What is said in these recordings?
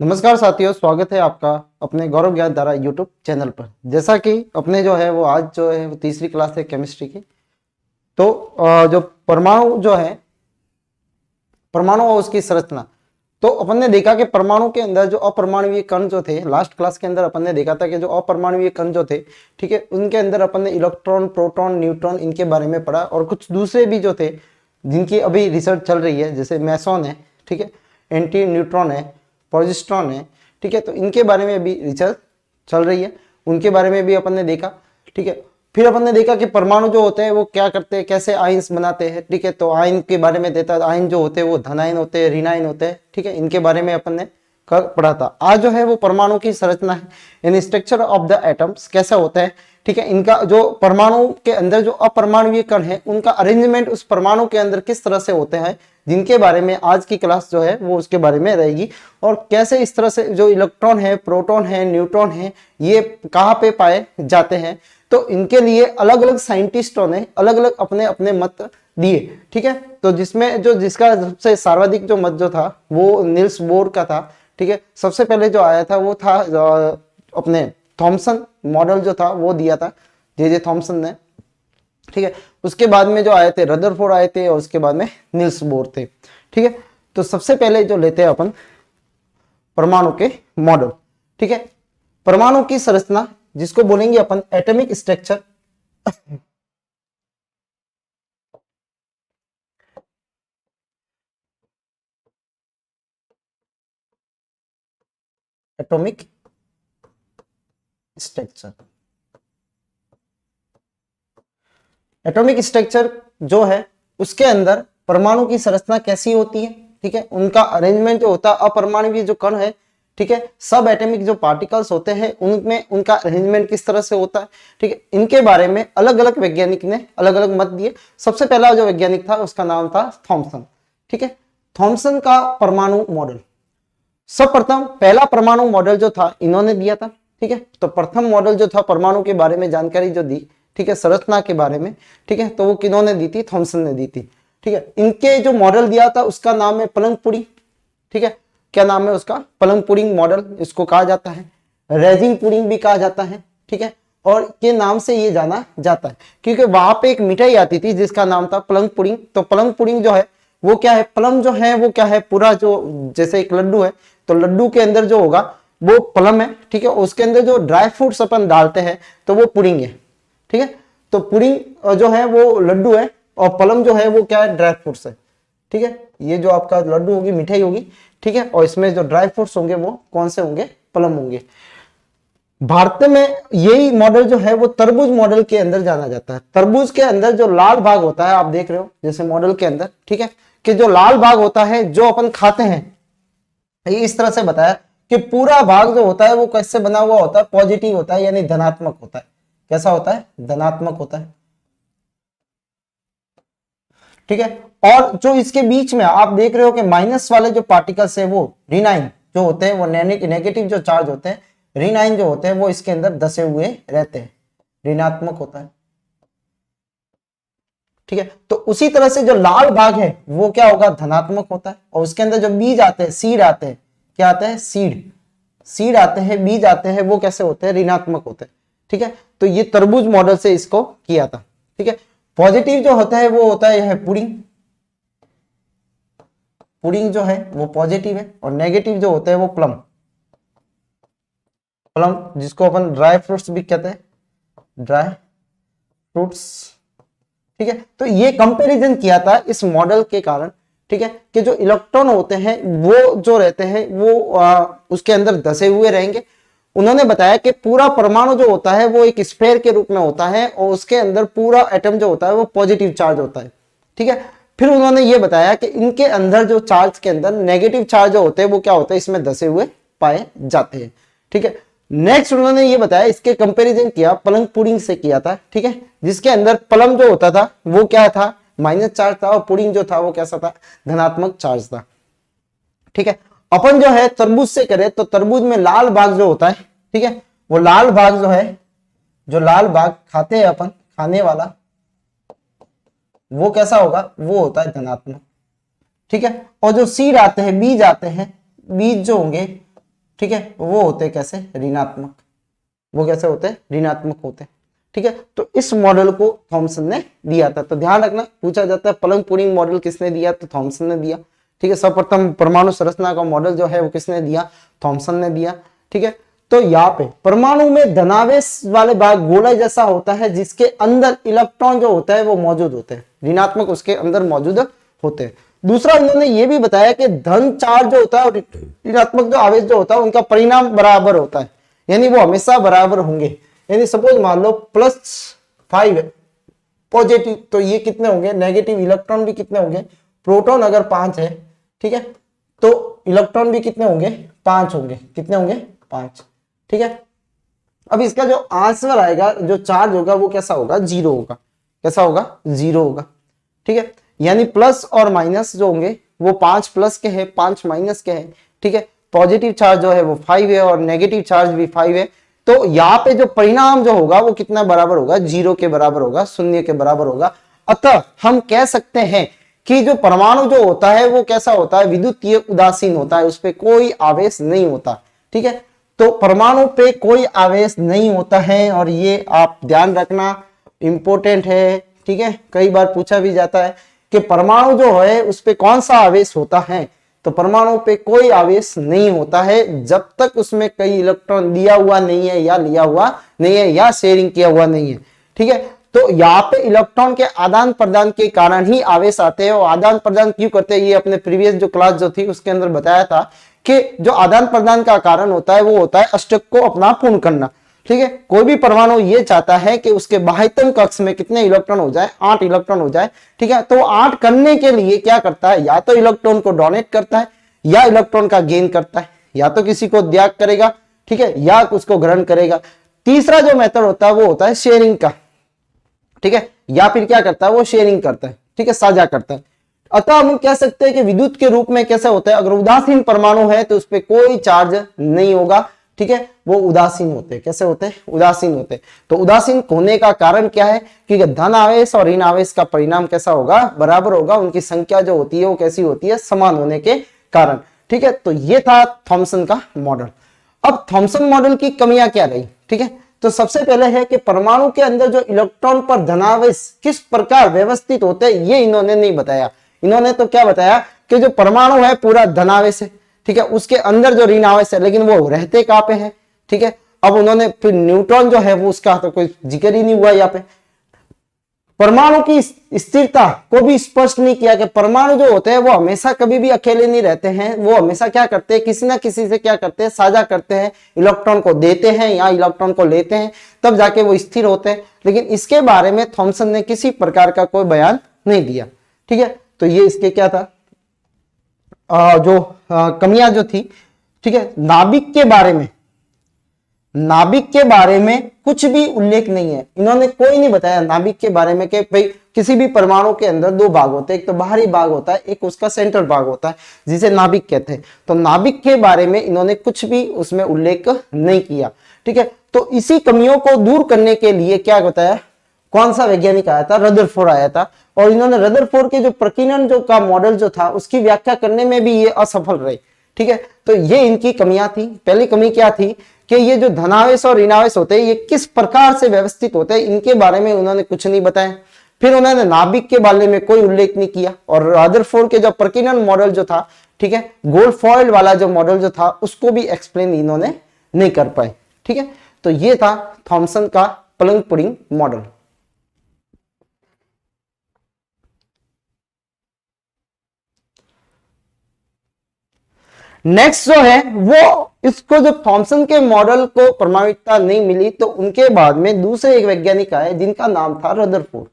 नमस्कार साथियों, स्वागत है आपका अपने गौरव ज्ञान धारा यूट्यूब चैनल पर। जैसा कि अपने जो है वो आज जो है वो तीसरी क्लास है केमिस्ट्री की। तो जो परमाणु जो है, परमाणु और उसकी संरचना, तो अपन ने देखा कि परमाणु के अंदर जो अपरमाणुवीय कण जो थे, लास्ट क्लास के अंदर अपन ने देखा था कि जो अपरमाणुवीय कण जो थे, ठीक है, उनके अंदर अपन ने इलेक्ट्रॉन, प्रोटॉन, न्यूट्रॉन इनके बारे में पढ़ा और कुछ दूसरे भी जो थे जिनकी अभी रिसर्च चल रही है, जैसे मेसॉन है, ठीक है, एंटी न्यूट्रॉन है, पॉजिस्ट्रॉन है, ठीक है, तो इनके बारे में भी रिसर्च चल रही है, उनके बारे में भी अपन ने देखा। ठीक है, फिर अपन ने देखा कि परमाणु जो होते हैं वो क्या करते हैं, कैसे आयन्स बनाते हैं। ठीक है, तो आयन के बारे में देता है, आयन जो होते हैं वो धन आयन होते हैं, ऋण आयन होते हैं। ठीक है, इनके बारे में अपन ने पढ़ा था। आज जो है वो परमाणु की संरचना है, इन स्ट्रक्चर ऑफ द एटम्स कैसा होता है। ठीक है, इनका जो परमाणु के अंदर जो अपरमाणुवीय कण है उनका अरेंजमेंट उस परमाणु के अंदर किस तरह से होते हैं, जिनके बारे में आज की क्लास जो है वो उसके बारे में रहेगी। और कैसे इस तरह से जो इलेक्ट्रॉन है, प्रोटॉन है, न्यूट्रॉन है, ये कहाँ पे पाए जाते हैं। तो इनके लिए अलग अलग साइंटिस्टों ने अलग अलग अपने अपने मत दिए। ठीक है, तो जिसमें जो जिसका सबसे सर्वाधिक जो मत जो था वो निल्स बोर का था। ठीक है, सबसे पहले जो आया था वो था अपने थॉमसन मॉडल जो था वो दिया था जे थॉमसन ने। ठीक है, उसके बाद में जो आए थे रदरफोर्ड आए थे और उसके बाद में निल्स बोर थे। ठीक है, तो सबसे पहले जो लेते हैं अपन परमाणु के मॉडल। ठीक है, परमाणु की संरचना जिसको बोलेंगे अपन atomic structure. Atomic structure, atomic structure जो है उसके अंदर परमाणु की संरचना कैसी होती है। ठीक है, उनका अरेंजमेंट जो होता है, अपरमाणुवीय जो कण है, ठीक है, सब एटॉमिक जो पार्टिकल्स होते हैं उनमें उनका अरेंजमेंट किस तरह से होता है। ठीक है, इनके बारे में अलग अलग वैज्ञानिक ने अलग अलग मत दिए। सबसे पहला जो वैज्ञानिक था उसका नाम था थॉमसन। ठीक है, थॉमसन का परमाणु मॉडल, सर्वप्रथम पहला परमाणु मॉडल जो था इन्होंने दिया था। ठीक है, तो प्रथम मॉडल जो था परमाणु के बारे में जानकारी जो दी, ठीक है, संरचना के बारे में, ठीक है, तो वो किन्होंने दी थी, थॉमसन ने दी थी। ठीक है, इनके जो मॉडल दिया था उसका नाम है पलंग पुडिंग। ठीक है, क्या नाम है उसका, पलंग पुडिंग मॉडल इसको कहा जाता है, रेजिंग पुडिंग भी कहा जाता है। ठीक है, और के नाम से ये जाना जाता है क्योंकि वहां पे एक मिठाई आती थी जिसका नाम था पलंग पुडिंग। तो पलंग पुडिंग जो है वो क्या है, प्लम जो है वो क्या है, पूरा जो जैसे एक लड्डू है तो लड्डू के अंदर जो होगा वो प्लम है। ठीक है, उसके अंदर जो ड्राई फ्रूट्स अपन डालते हैं तो वो पुडिंग है। ठीक है, तो पुडिंग जो है वो लड्डू है और प्लम जो है वो क्या है, ड्राई फ्रूट्स है। ठीक है, ये जो आपका लड्डू होगी, मिठाई होगी, ठीक है, और इसमें जो ड्राई फ्रूट्स होंगे वो कौन से होंगे, प्लम होंगे। भारत में यही मॉडल जो है वो तरबूज मॉडल के अंदर जाना जाता है। तरबूज के अंदर जो लाल भाग होता है आप देख रहे हो जैसे मॉडल के अंदर, ठीक है, कि जो लाल भाग होता है जो अपन खाते हैं, ये इस तरह से बताया कि पूरा भाग जो होता है वो कैसे बना हुआ होता है, पॉजिटिव होता है, यानी धनात्मक होता है। कैसा होता है, धनात्मक होता है। ठीक है, और जो इसके बीच में आप देख रहे हो कि माइनस वाले जो पार्टिकल्स है वो ऋण आयन जो होते हैं, वो नेगेटिव जो चार्ज होते हैं, ऋण आयन जो होते हैं वो इसके अंदर दसे हुए रहते हैं, ऋणात्मक होता है। ठीक है, तो उसी तरह से जो लाल भाग है वो क्या होगा, धनात्मक होता है। और उसके अंदर जो बीज आते हैं, सीड आते हैं, क्या आते हैं, सीड, सीड आते हैं, बीज आते हैं, वो कैसे होते हैं, ऋणात्मक होते हैं। ठीक है, तो ये तरबूज मॉडल से इसको किया था। ठीक है, पॉजिटिव जो होता है वो होता है पुडिंग, पुडिंग जो है वो पॉजिटिव है, और नेगेटिव जो होता है वो प्लम, प्लम जिसको अपन ड्राई फ्रूट्स भी कहते हैं, ड्राई फ्रूट्स। ठीक है, तो ये कंपैरिजन किया था इस मॉडल के कारण। ठीक है, कि जो इलेक्ट्रॉन होते हैं वो जो रहते हैं वो उसके अंदर धसे हुए रहेंगे। उन्होंने बताया कि पूरा परमाणु जो होता है वो एक स्फेयर के रूप में होता है और उसके अंदर पूरा एटम जो होता है वो पॉजिटिव चार्ज होता है। ठीक है, फिर उन्होंने ये बताया कि इनके अंदर जो चार्ज के अंदर नेगेटिव चार्ज जो होते हैं वो क्या होता है, इसमें धसे हुए पाए जाते हैं। ठीक है, नेक्स्ट उन्होंने ये बताया, इसके कंपैरिजन किया पलंग पुडिंग से किया था। ठीक है, जिसके अंदर पलम जो होता था वो क्या था, माइनस चार्ज था, और पुडिंग जो था वो कैसा था, धनात्मक चार्ज था। ठीक है, अपन जो है तरबूज से करें तो तरबूज में लाल भाग जो होता है, ठीक है, वो लाल भाग जो है, जो लाल भाग खाते हैं अपन, खाने वाला, वो कैसा होगा, वो होता है धनात्मक। ठीक है, और जो सीड आते हैं, बीज आते हैं, बीज जो होंगे ठीक है, वो होते कैसे, ऋणात्मक। वो कैसे होते हैं, ऋणात्मक होते हैं। ठीक है, तो इस मॉडल को थॉमसन ने दिया था। तो ध्यान रखना, पूछा जाता है पलंग पुडिंग मॉडल किसने दिया, तो थॉमसन ने दिया। ठीक है, सर्वप्रथम परमाणु संरचना का मॉडल जो है वो किसने दिया, थॉमसन ने दिया। ठीक है, तो यहाँ पे परमाणु में धनावेश वाले भाग गोला जैसा होता है, जिसके अंदर इलेक्ट्रॉन जो होता है वो मौजूद होते हैं, ऋणात्मक उसके अंदर मौजूद होते हैं। दूसरा उन्होंने ये भी बताया कि धन चार्ज जो होता है और ऋणात्मक जो आवेश जो होता है उनका परिणाम बराबर होता है, यानी वो हमेशा बराबर होंगे। यानी सपोज मान लो +5 पॉजिटिव, तो ये कितने होंगे, नेगेटिव इलेक्ट्रॉन भी कितने होंगे, प्रोटॉन अगर 5 है, ठीक है, तो इलेक्ट्रॉन भी कितने होंगे, 5 होंगे। कितने होंगे, 5। ठीक है, अब इसका जो आंसर आएगा, जो चार्ज होगा वो कैसा होगा, 0 होगा। कैसा होगा, 0 होगा। ठीक है, यानी प्लस और माइनस जो होंगे वो 5 प्लस के हैं, 5 माइनस के हैं। ठीक है, पॉजिटिव चार्ज जो है वो 5 है और नेगेटिव चार्ज भी 5 है। तो यहाँ पे जो परिणाम जो होगा वो कितना बराबर होगा, 0 के बराबर होगा, 0 के बराबर होगा। अतः हम कह सकते हैं कि जो परमाणु जो होता है वो कैसा होता है, विद्युतीय उदासीन होता है, उस पर कोई आवेश नहीं होता। ठीक है, तो परमाणु पे कोई आवेश नहीं होता है, और ये आप ध्यान रखना, इंपॉर्टेंट है। ठीक है, कई बार पूछा भी जाता है कि परमाणु जो है उस पे कौन सा आवेश होता है, तो परमाणु पे कोई आवेश नहीं होता है जब तक उसमें कई इलेक्ट्रॉन दिया हुआ नहीं है या लिया हुआ नहीं है या शेयरिंग किया हुआ नहीं है। ठीक है, तो यहाँ पे इलेक्ट्रॉन के आदान प्रदान के कारण ही आवेश आते हैं। और आदान प्रदान क्यों करते हैं, ये अपने प्रीवियस जो क्लास जो थी उसके अंदर बताया था कि जो आदान प्रदान का कारण होता है वो होता है अष्टक को अपना पूर्ण करना। ठीक है, कोई भी परमाणु ये चाहता है कि उसके बाह्यतम कक्ष में कितने इलेक्ट्रॉन हो जाए, 8 इलेक्ट्रॉन हो जाए। ठीक है, तो 8 करने के लिए क्या करता है, या तो इलेक्ट्रॉन को डोनेट करता है, या इलेक्ट्रॉन का गेन करता है, या तो किसी को त्याग करेगा, ठीक है, या उसको ग्रहण करेगा। तीसरा जो मेथड होता है वो होता है शेयरिंग का। ठीक है, या फिर क्या करता है, वो शेयरिंग करता है। ठीक है, साझा करता है। अतः हम कह सकते हैं कि विद्युत के रूप में कैसे होता है, अगर उदासीन परमाणु है तो उस पर कोई चार्ज नहीं होगा। ठीक है, वो उदासीन होते हैं। कैसे होते हैं, उदासीन होते हैं। तो उदासीन होने का कारण क्या है, क्योंकि धन आवेश और ऋण आवेश का परिणाम कैसा होगा, बराबर होगा। उनकी संख्या जो होती है वो कैसी होती है, समान होने के कारण। ठीक है, तो ये था थॉमसन का मॉडल। अब थॉमसन मॉडल की कमियां क्या रही। ठीक है, तो सबसे पहले है कि परमाणु के अंदर जो इलेक्ट्रॉन पर धनावेश किस प्रकार व्यवस्थित होते हैं ये इन्होंने नहीं बताया। इन्होंने तो क्या बताया कि जो परमाणु है पूरा धनावेश है। ठीक है, उसके अंदर जो ऋण आवेश है, लेकिन वो रहते कहां पे है। ठीक है, अब उन्होंने फिर न्यूट्रॉन जो है वो उसका तो कोई जिक्र ही नहीं हुआ। यहाँ पे परमाणु की स्थिरता को भी स्पष्ट नहीं किया कि परमाणु जो होते हैं वो हमेशा कभी भी अकेले नहीं रहते हैं, वो हमेशा क्या करते हैं, किसी ना किसी से क्या करते हैं, साझा करते हैं, इलेक्ट्रॉन को देते हैं या इलेक्ट्रॉन को लेते हैं, तब जाके वो स्थिर होते हैं। लेकिन इसके बारे में थॉमसन ने किसी प्रकार का कोई बयान नहीं दिया। ठीक है, तो ये इसके क्या था, जो कमियां जो थी। ठीक है, नाभिक के बारे में, नाभिक के बारे में कुछ भी उल्लेख नहीं है। इन्होंने कोई नहीं बताया नाभिक के बारे में कि भाई किसी भी परमाणु के अंदर 2 भाग होते हैं, एक तो बाहरी भाग होता है, एक उसका सेंट्रल भाग होता है जिसे नाभिक कहते हैं। तो नाभिक के बारे में इन्होंने कुछ भी उसमें उल्लेख नहीं किया। ठीक है, तो इसी कमियों को दूर करने के लिए क्या बताया, कौन सा वैज्ञानिक आया था, रदरफोर्ड आया था। और इन्होंने रदरफोर्ड के जो प्रकीर्णन जो का मॉडल जो था उसकी व्याख्या करने में भी ये असफल रहे। ठीक है, तो ये इनकी कमियां थी। पहली कमी क्या थी कि ये जो धनावेश और ऋणावेश होते हैं ये किस प्रकार से व्यवस्थित होते हैं, इनके बारे में उन्होंने कुछ नहीं बताया। फिर उन्होंने नाभिक के बारे में कोई उल्लेख नहीं किया। और रदरफोर्ड के जो प्रकीर्णन मॉडल जो था, ठीक है, गोल्ड फॉइल वाला जो मॉडल जो था उसको भी एक्सप्लेन इन्होंने नहीं कर पाए। ठीक है, तो ये था थॉमसन का पलंग पुडिंग मॉडल। नेक्स्ट जो है वो, इसको जब थॉमसन के मॉडल को प्रमाणिकता नहीं मिली तो उनके बाद में दूसरे एक वैज्ञानिक आए जिनका नाम था रदरफोर्ड।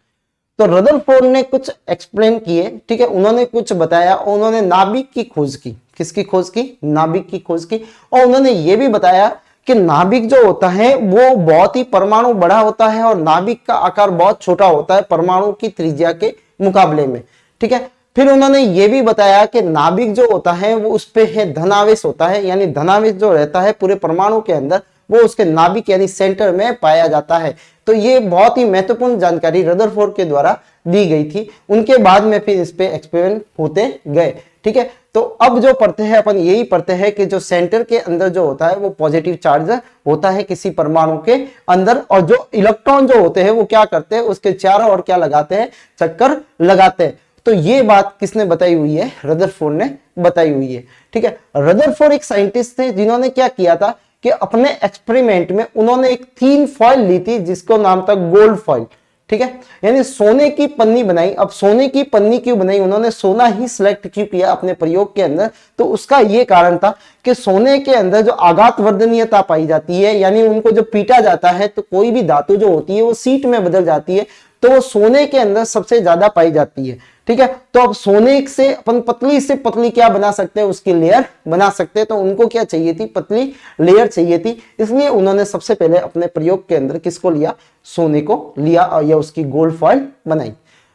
तो रदरफोर्ड ने कुछ एक्सप्लेन किए। ठीक है, उन्होंने कुछ बताया, उन्होंने नाभिक की खोज की। किसकी खोज की, नाभिक की खोज की। और उन्होंने ये भी बताया कि नाभिक जो होता है वो बहुत ही परमाणु बड़ा होता है और नाभिक का आकार बहुत छोटा होता है परमाणु की त्रिज्या के मुकाबले में। ठीक है, फिर उन्होंने ये भी बताया कि नाभिक जो होता है वो उस पे है धनावेश होता है, यानी धनावेश जो रहता है पूरे परमाणु के अंदर वो उसके नाभिक यानी सेंटर में पाया जाता है। तो ये बहुत ही महत्वपूर्ण जानकारी रदरफोर्ड के द्वारा दी गई थी। उनके बाद में फिर इस पे एक्सपेरिमेंट होते गए। ठीक है, तो अब जो पढ़ते हैं अपन यही पढ़ते हैं कि जो सेंटर के अंदर जो होता है वो पॉजिटिव चार्ज होता है किसी परमाणु के अंदर, और जो इलेक्ट्रॉन जो होते हैं वो क्या करते हैं, उसके चारों ओर क्या लगाते हैं, चक्कर लगाते हैं। तो ये बात किसने बताई हुई है, रदरफोर्ड ने बताई हुई है। ठीक है, रदरफोर्ड एक साइंटिस्ट थे जिन्होंने क्या किया था कि अपने एक्सपेरिमेंट में उन्होंने एक थीन फॉइल ली थी जिसको नाम था गोल्ड फॉइल। ठीक है, यानी सोने की पन्नी बनाई। अब सोने की पन्नी क्यों बनाई, उन्होंने सोना ही सिलेक्ट क्यों किया अपने प्रयोग के अंदर, तो उसका यह कारण था कि सोने के अंदर जो आघात वर्धनीयता पाई जाती है, यानी उनको जो पीटा जाता है तो कोई भी धातु जो होती है वो सीट में बदल जाती है, तो वो सोने के अंदर सबसे ज्यादा पाई जाती है। ठीक है, तो अब सोने से अपन पतली से पतली क्या बना सकते हैं, उसकी लेयर बना सकते हैं। तो उनको क्या चाहिए थी, पतली लेयर चाहिए थी, इसलिए उन्होंने सबसे पहले अपने प्रयोग के अंदर किसको लिया, सोने को लिया और या उसकी गोल्ड फॉइल बनाई।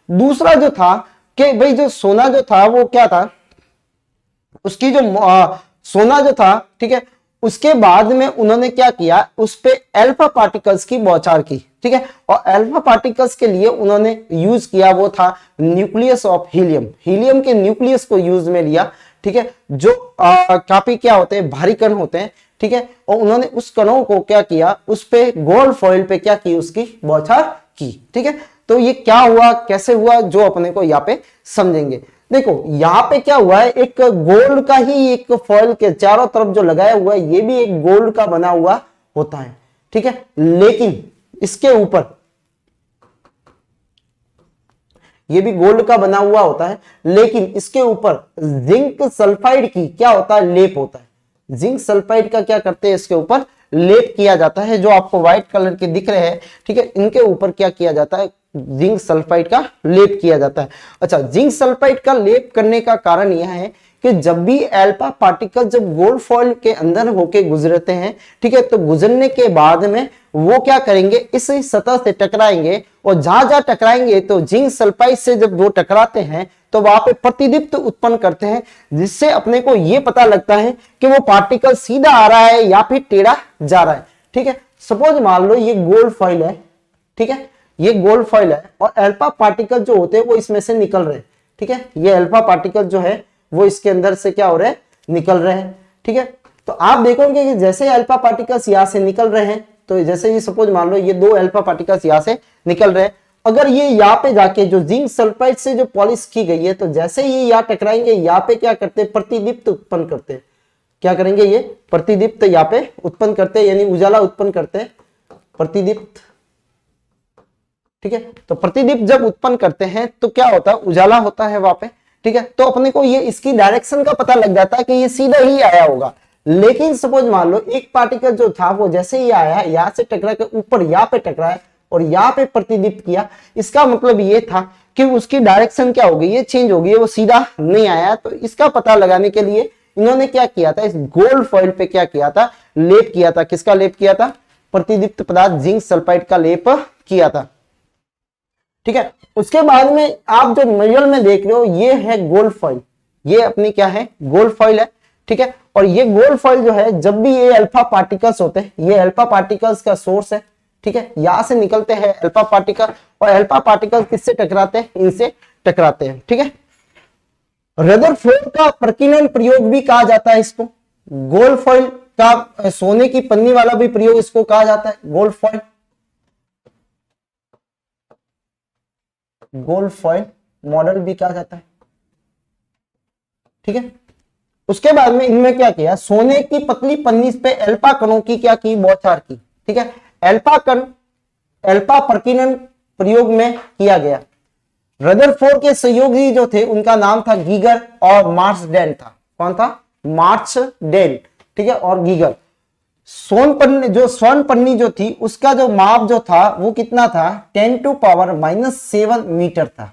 दूसरा जो था कि भाई जो सोना जो था वो क्या था, उसकी जो सोना जो था, ठीक है, उसके बाद में उन्होंने क्या किया, उस पे अल्फा पार्टिकल्स की बौछार की। ठीक है, और अल्फा पार्टिकल्स के लिए उन्होंने यूज किया वो था न्यूक्लियस ऑफ हीलियम। हीलियम के न्यूक्लियस को यूज में लिया। ठीक है, जो काफी क्या होते हैं, भारी कण होते हैं। ठीक है, और उन्होंने उस कणों को क्या किया, उस पे गोल्ड फॉइल पे क्या की, उसकी बौछार की। ठीक है, तो ये क्या हुआ, कैसे हुआ, जो अपने को यहाँ पे समझेंगे। देखो यहां पे क्या हुआ है, एक गोल्ड का ही एक फॉइल के चारों तरफ जो लगाया हुआ है ये भी एक गोल्ड का बना हुआ होता है। ठीक है, लेकिन इसके ऊपर ये भी गोल्ड का बना हुआ होता है, लेकिन इसके ऊपर जिंक सल्फाइड की क्या होता है, लेप होता है। जिंक सल्फाइड का क्या करते हैं, इसके ऊपर लेप किया जाता है, जो आपको व्हाइट कलर के दिख रहे हैं। ठीक है, इनके ऊपर क्या किया जाता है, जिंक सल्फाइड का लेप किया जाता है। अच्छा, जिंक सल्फाइड का लेप करने का कारण यह है कि जब भी अल्फा पार्टिकल जब गोल्ड फॉइल के अंदर होके गुजरते हैं, ठीक है, तो गुजरने के बाद में वो क्या करेंगे, इस सतह से टकराएंगे, और जहां जहां टकराएंगे तो जिंक सल्फाइड से जब वो टकराते हैं तो वहां पे प्रतिदीप्त उत्पन्न करते हैं, जिससे अपने को यह पता लगता है कि वो पार्टिकल सीधा आ रहा है या फिर टेढ़ा जा रहा है। ठीक है, सपोज मान लो ये गोल्ड फॉइल है। ठीक है, ये गोल्ड फॉइल है और अल्फा पार्टिकल जो होते हैं वो इसमें से निकल रहे हैं। ठीक है, ये अल्फा पार्टिकल जो है वो इसके अंदर से क्या हो रहे हैं, निकल रहे हैं। ठीक है, तो आप देखोगे कि जैसे अल्फा पार्टिकल्स यहां से निकल रहे हैं, तो जैसे ये सपोज मान लो ये दो अल्फा पार्टिकल्स यहां से निकल रहे हैं, अगर ये यहाँ पे जाके जो जिंक सल्फाइड से जो पॉलिश की गई है, तो जैसे ही यहाँ टकराएंगे यहाँ पे क्या करते हैं, प्रतिदीप्त उत्पन्न करते हैं। क्या करेंगे, ये प्रतिदीप्त यहाँ पे उत्पन्न करते हैं, यानी उजाला उत्पन्न करते हैं, प्रतिदीप्त। ठीक है, तो प्रतिदीप्त जब उत्पन्न करते हैं तो क्या होता है, उजाला होता है वहां पे। ठीक है, तो अपने को ये इसकी डायरेक्शन का पता लग जाता है कि ये सीधा ही आया होगा। लेकिन सपोज मान लो एक पार्टिकल जो था वो जैसे ही आया, यहां से टकरा के ऊपर यहाँ पे टकराया और यहाँ पे प्रतिदीप्त किया, इसका मतलब ये था कि उसकी डायरेक्शन क्या होगी, ये चेंज होगी, वो सीधा नहीं आया। तो इसका पता लगाने के लिए इन्होंने क्या किया था, इस गोल्ड फॉइल पे क्या किया था, लेप किया था। किसका लेप किया था, प्रतिदीप्त पदार्थ जिंक सल्फाइड का लेप किया था। ठीक है, उसके बाद में आप जो मिडल में देख रहे हो ये है गोल्ड फॉइल, ये अपनी क्या है, गोल्ड फॉइल है। ठीक है, और ये गोल्ड फॉइल जो है, जब भी ये अल्फा पार्टिकल्स होते हैं, ये अल्फा पार्टिकल्स का सोर्स है। ठीक है, यहां से निकलते हैं अल्फा पार्टिकल, और अल्फा पार्टिकल किससे टकराते हैं, इनसे टकराते हैं। ठीक है, रदरफोर्ड का प्रकीर्णन प्रयोग भी कहा जाता है इसको। गोल्ड फॉइल का सोने की पन्नी वाला भी प्रयोग इसको कहा जाता है, gold foil, gold foil model भी कहा जाता है। ठीक है, उसके बाद में इनमें क्या किया, सोने की पतली पन्नी पे अल्फा कणों की क्या की, बौछार की। ठीक है, अल्फा कण अल्फा प्रकीर्णन प्रयोग में किया गया। रदरफोर्ड के सहयोगी जो थे उनका नाम था गीगर और मार्सडेन था। कौन था, मार्सडेन। ठीक है, और गीगर। स्वर्ण पन्नी जो थी उसका जो माप जो था वो कितना था, 10⁻⁻7 मीटर था,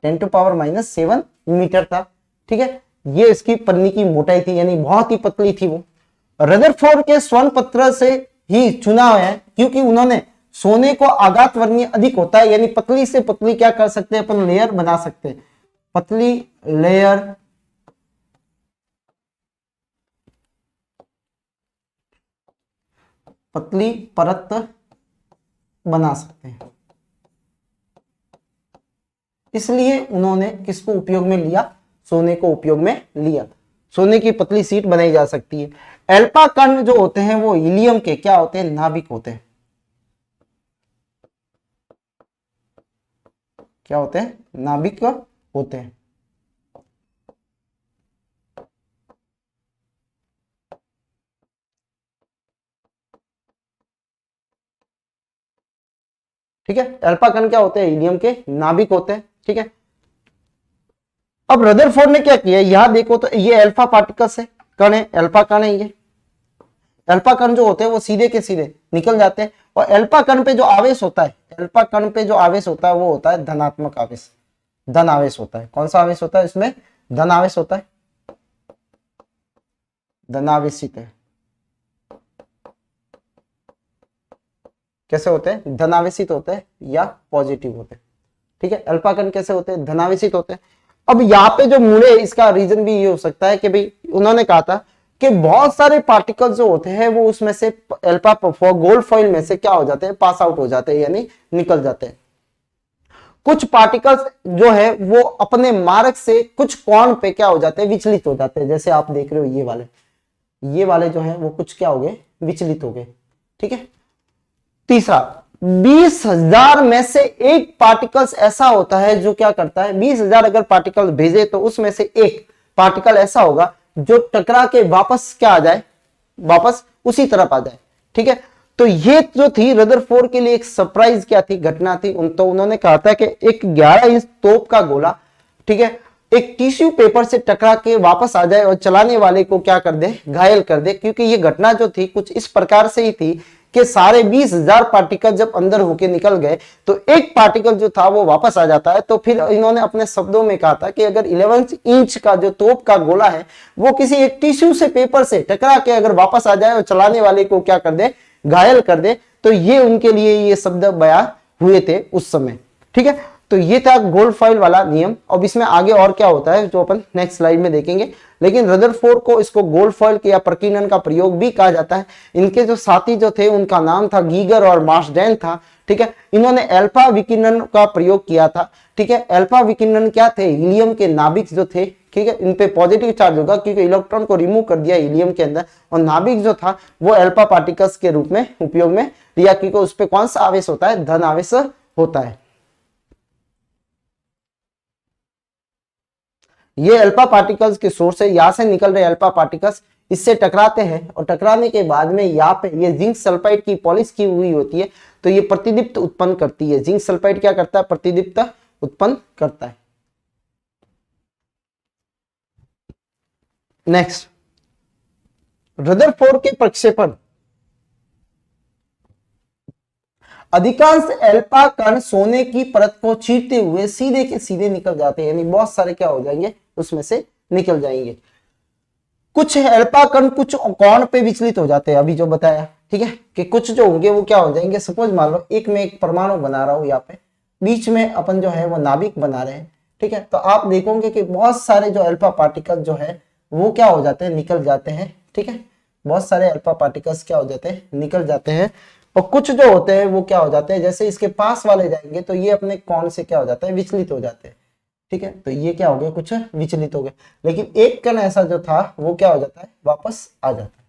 10⁻⁻7 मीटर था। ठीक है, ये इसकी पन्नी की मोटाई थी, यानी बहुत ही पतली थी वो। रदरफोर्ड के स्वर्ण पत्र से ही चुना है क्योंकि उन्होंने सोने को आघात वर्णीय अधिक होता है, यानी पतली से पतली क्या कर सकते हैं अपन, लेयर बना सकते हैं, पतली लेयर पतली परत बना सकते हैं। इसलिए उन्होंने किसको उपयोग में लिया, सोने को उपयोग में लिया। सोने की पतली सीट बनाई जा सकती है। अल्फा कण जो होते हैं वो हीलियम के क्या होते हैं, नाभिक होते हैं। क्या होते हैं, नाभिक होते हैं। ठीक है, अल्फा कण क्या होते हैं, हीलियम के नाभिक होते हैं। ठीक है, अब रदरफोर्ड ने क्या किया, यहां देखो तो ये अल्फा पार्टिकल्स है, कण है, अल्फा कण है। ये अल्फा कण जो होते हैं वो सीधे के सीधे निकल जाते हैं, और अल्फा कण पे जो आवेश होता है, अल्फा कण पे जो आवेश होता है वो होता है धनात्मक आवेश, धन आवेश होता है। कौन सा आवेश होता है, इसमें धन आवेश होता है, धनावेशित है। कैसे होते हैं, धनावेशित होते हैं या पॉजिटिव होते हैं। ठीक है, अल्फा कण कैसे होते हैं, धनावेशित होते हैं। अब यहाँ पे जो मुड़े, इसका रीजन भी ये हो सकता है कि भाई उन्होंने कहा था कि बहुत सारे पार्टिकल्स जो होते हैं वो उसमें से अल्फा गोल्ड फॉइल में से क्या हो जाते हैं, पास आउट हो जाते हैं, यानी निकल जाते हैं। कुछ पार्टिकल्स जो है वो अपने मार्ग से कुछ कोण पे क्या हो जाते हैं, विचलित हो जाते हैं। जैसे आप देख रहे हो ये वाले जो है वो कुछ क्या हो गए, विचलित हो गए। ठीक है, तीसरा 20,000 में से एक पार्टिकल्स ऐसा होता है जो क्या करता है, 20,000 अगर पार्टिकल भेजे तो उसमें से एक पार्टिकल ऐसा होगा जो टकरा के वापस क्या आ जाए, वापस उसी तरफ आ जाए। ठीक है, तो ये जो थी रदरफोर्ड के लिए एक सरप्राइज क्या थी, घटना थी। तो उन्होंने कहा था कि एक 11 इंच तोप का गोला, ठीक है, एक टिश्यू पेपर से टकरा के वापस आ जाए और चलाने वाले को क्या कर दे, घायल कर दे। क्योंकि ये घटना जो थी कुछ इस प्रकार से ही थी कि सारे 20,000 पार्टिकल जब अंदर होके निकल गए तो एक पार्टिकल जो था वो वापस आ जाता है। तो फिर इन्होंने अपने शब्दों में कहा था कि अगर 11 इंच का जो तोप का गोला है वो किसी एक टिश्यू से पेपर से टकरा के अगर वापस आ जाए और चलाने वाले को क्या कर दे, घायल कर दे, तो ये उनके लिए ये शब्द बयां हुए थे उस समय। ठीक है, तो ये था गोल्ड फॉइल वाला नियम। अब इसमें आगे और क्या होता है जो अपन नेक्स्ट स्लाइड में देखेंगे। लेकिन रदरफोर्ड को इसको गोल्ड फॉइल के या प्रकीर्णन का प्रयोग भी कहा जाता है। इनके जो साथी जो थे उनका नाम था गीगर और मार्सडेन था। ठीक है, इन्होंने अल्फा विकिरण का प्रयोग किया था। ठीक है, अल्फा विकिरण क्या थे, हीलियम के नाभिक जो थे, ठीक है, इन पे पॉजिटिव चार्ज होगा क्योंकि इलेक्ट्रॉन को रिमूव कर दिया हीलियम के अंदर, और नाभिक जो था वो अल्फा पार्टिकल्स के रूप में उपयोग में लिया क्योंकि उस पे कौन सा आवेश होता है, धन आवेश होता है। ये अल्फा पार्टिकल्स के सोर्स है, यहां से निकल रहे अल्फा पार्टिकल्स इससे टकराते हैं और टकराने के बाद में यहाँ पे ये जिंक सल्फाइड की पॉलिश की हुई होती है, तो ये प्रतिदीप्त उत्पन्न करती है। जिंक सल्फाइड क्या करता है, प्रतिदीप्त उत्पन्न करता है। नेक्स्ट, रदरफोर्ड के प्रक्षेपण। अधिकांश अल्फा कण सोने की परत को चीरते हुए सीधे के सीधे निकल जाते हैं, यानी बहुत सारे क्या हो जाएंगे, उसमें से निकल जाएंगे। कुछ अल्फा कण कुछ कोण पे विचलित हो जाते हैं, अभी जो बताया। ठीक है, कि कुछ जो होंगे वो क्या हो जाएंगे, सपोज मान लो एक में एक परमाणु बना रहा हूं, यहाँ पे बीच में अपन जो है वो नाभिक बना रहे हैं। ठीक है, तो आप देखोगे कि बहुत सारे जो अल्फा पार्टिकल जो है वो क्या हो जाते हैं, निकल जाते हैं। ठीक है, बहुत सारे अल्फा पार्टिकल्स क्या हो जाते हैं, निकल जाते हैं। और कुछ जो होते हैं वो क्या हो जाते हैं, जैसे इसके पास वाले जाएंगे तो ये अपने कोण से क्या हो जाता है, विचलित हो जाते हैं। ठीक है, तो ये क्या हो गया, कुछ विचलित हो गए। लेकिन एक कण ऐसा जो था वो क्या हो जाता है, वापस आ जाता है।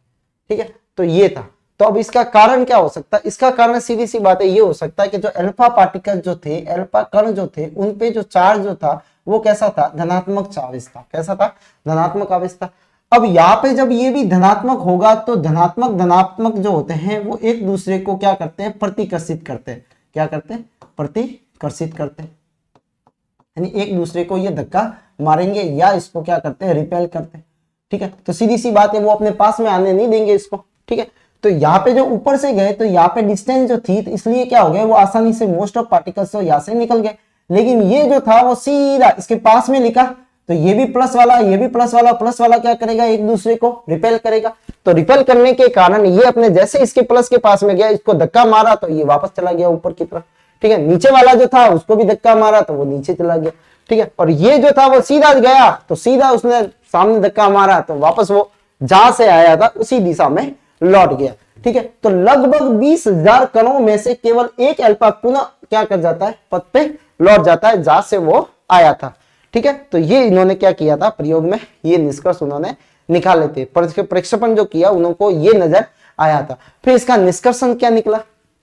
ठीक है, तो ये था। तो अब इसका कारण क्या हो सकता है, इसका कारण सीधी सी बात है, ये हो सकता है कि जो अल्फा पार्टिकल जो थे, अल्फा कण जो थे, उन पे जो चार्ज जो था वो कैसा था, धनात्मक आवेश था। कैसा था, धनात्मक आवेश था। अब यहाँ पे जब ये भी धनात्मक होगा तो धनात्मक धनात्मक जो होते हैं वो एक दूसरे को क्या करते हैं, प्रतिकर्षित करते हैं। क्या करते हैं, प्रतिकर्षित करते हैं, यानी एक दूसरे को ये धक्का मारेंगे या इसको क्या करते हैं, रिपेल करते हैं। ठीक है, तो सीधी सी बात है, वो अपने पास में आने नहीं देंगे इसको। ठीक है, तो यहाँ पे जो ऊपर से गए तो यहाँ पे डिस्टेंस जो थी, तो इसलिए क्या हो गया, वो आसानी से मोस्ट ऑफ पार्टिकल्स तो यहाँ से निकल गए। लेकिन ये जो था वो सीधा इसके पास में लिखा, तो ये भी प्लस वाला, ये भी प्लस वाला क्या करेगा, एक दूसरे को रिपेल करेगा। तो रिपेल करने के कारण ये अपने जैसे इसके प्लस के पास में गया, इसको धक्का मारा तो ये वापस चला गया ऊपर की तरफ। ठीक है, नीचे वाला जो था उसको भी धक्का मारा तो वो नीचे चला गया। ठीक है, और ये जो था वो सीधा गया तो सीधा उसने सामने धक्का मारा तो वापस वो जहां से आया था उसी दिशा में लौट गया। ठीक है, तो लगभग 20,000 कणों में से केवल एक अल्फा पुनः क्या कर जाता है, पथ पे लौट जाता है जहां से वो आया था। ठीक है, तो ये इन्होंने क्या किया था, प्रयोग में ये निष्कर्ष उन्होंने निकाल लेते। प्रक्षेपण जो किया उनको ये नजर आया था। फिर इसका निष्कर्षण क्या निकला,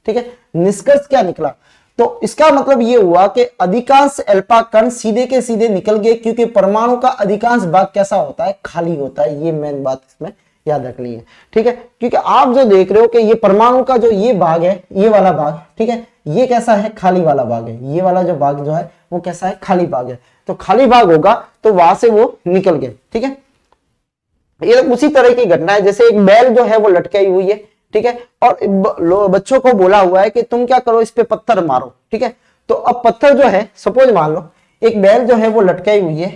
ठीक है, निष्कर्ष क्या निकला, तो इसका मतलब ये हुआ कि अधिकांश अल्फा कण सीधे के सीधे निकल गए, क्योंकि परमाणु का अधिकांश भाग कैसा होता है, खाली होता है। ये मेन बात इसमें याद रखनी है, ठीक है, क्योंकि आप जो देख रहे हो कि ये परमाणु का जो ये भाग है, ये वाला भाग, ठीक है, ये कैसा है, खाली वाला भाग है। ये वाला जो भाग जो है वो कैसा है, खाली भाग है। तो खाली भाग होगा तो वहां से वो निकल गए, ठीक है। ये उसी तरह की घटना है, जैसे एक बैल जो है वो लटकाई हुई है, ठीक है, और बच्चों को बोला हुआ है कि तुम क्या करो, इस पे पत्थर मारो, ठीक है। तो अब पत्थर जो है, सपोज मान लो एक बैल जो है वो लटकाई हुई है,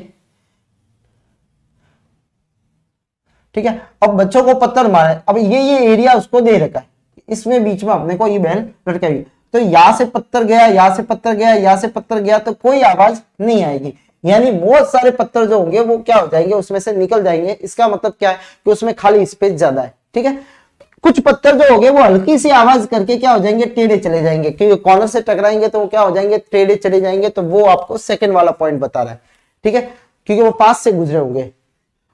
ठीक है, अब बच्चों को पत्थर मारे। अब ये एरिया उसको दे रखा है, इसमें बीच में अपने को ये बैल लटकाई हुई, तो यहां से पत्थर गया, यहां से पत्थर गया, यहां से पत्थर गया, तो कोई आवाज नहीं आएगी। यानी बहुत सारे पत्थर जो होंगे वो क्या हो जाएंगे, उसमें से निकल जाएंगे। इसका मतलब क्या है कि उसमें खाली स्पेस ज्यादा है, ठीक है। कुछ पत्थर जो होंगे वो हल्की सी आवाज करके क्या हो जाएंगे, टेढ़े चले जाएंगे, क्योंकि कॉर्नर से टकराएंगे तो वो क्या हो जाएंगे, टेढ़े चले जाएंगे। तो वो आपको सेकंड वाला पॉइंट बता रहा है, ठीक है, क्योंकि वो पास से गुजरे होंगे।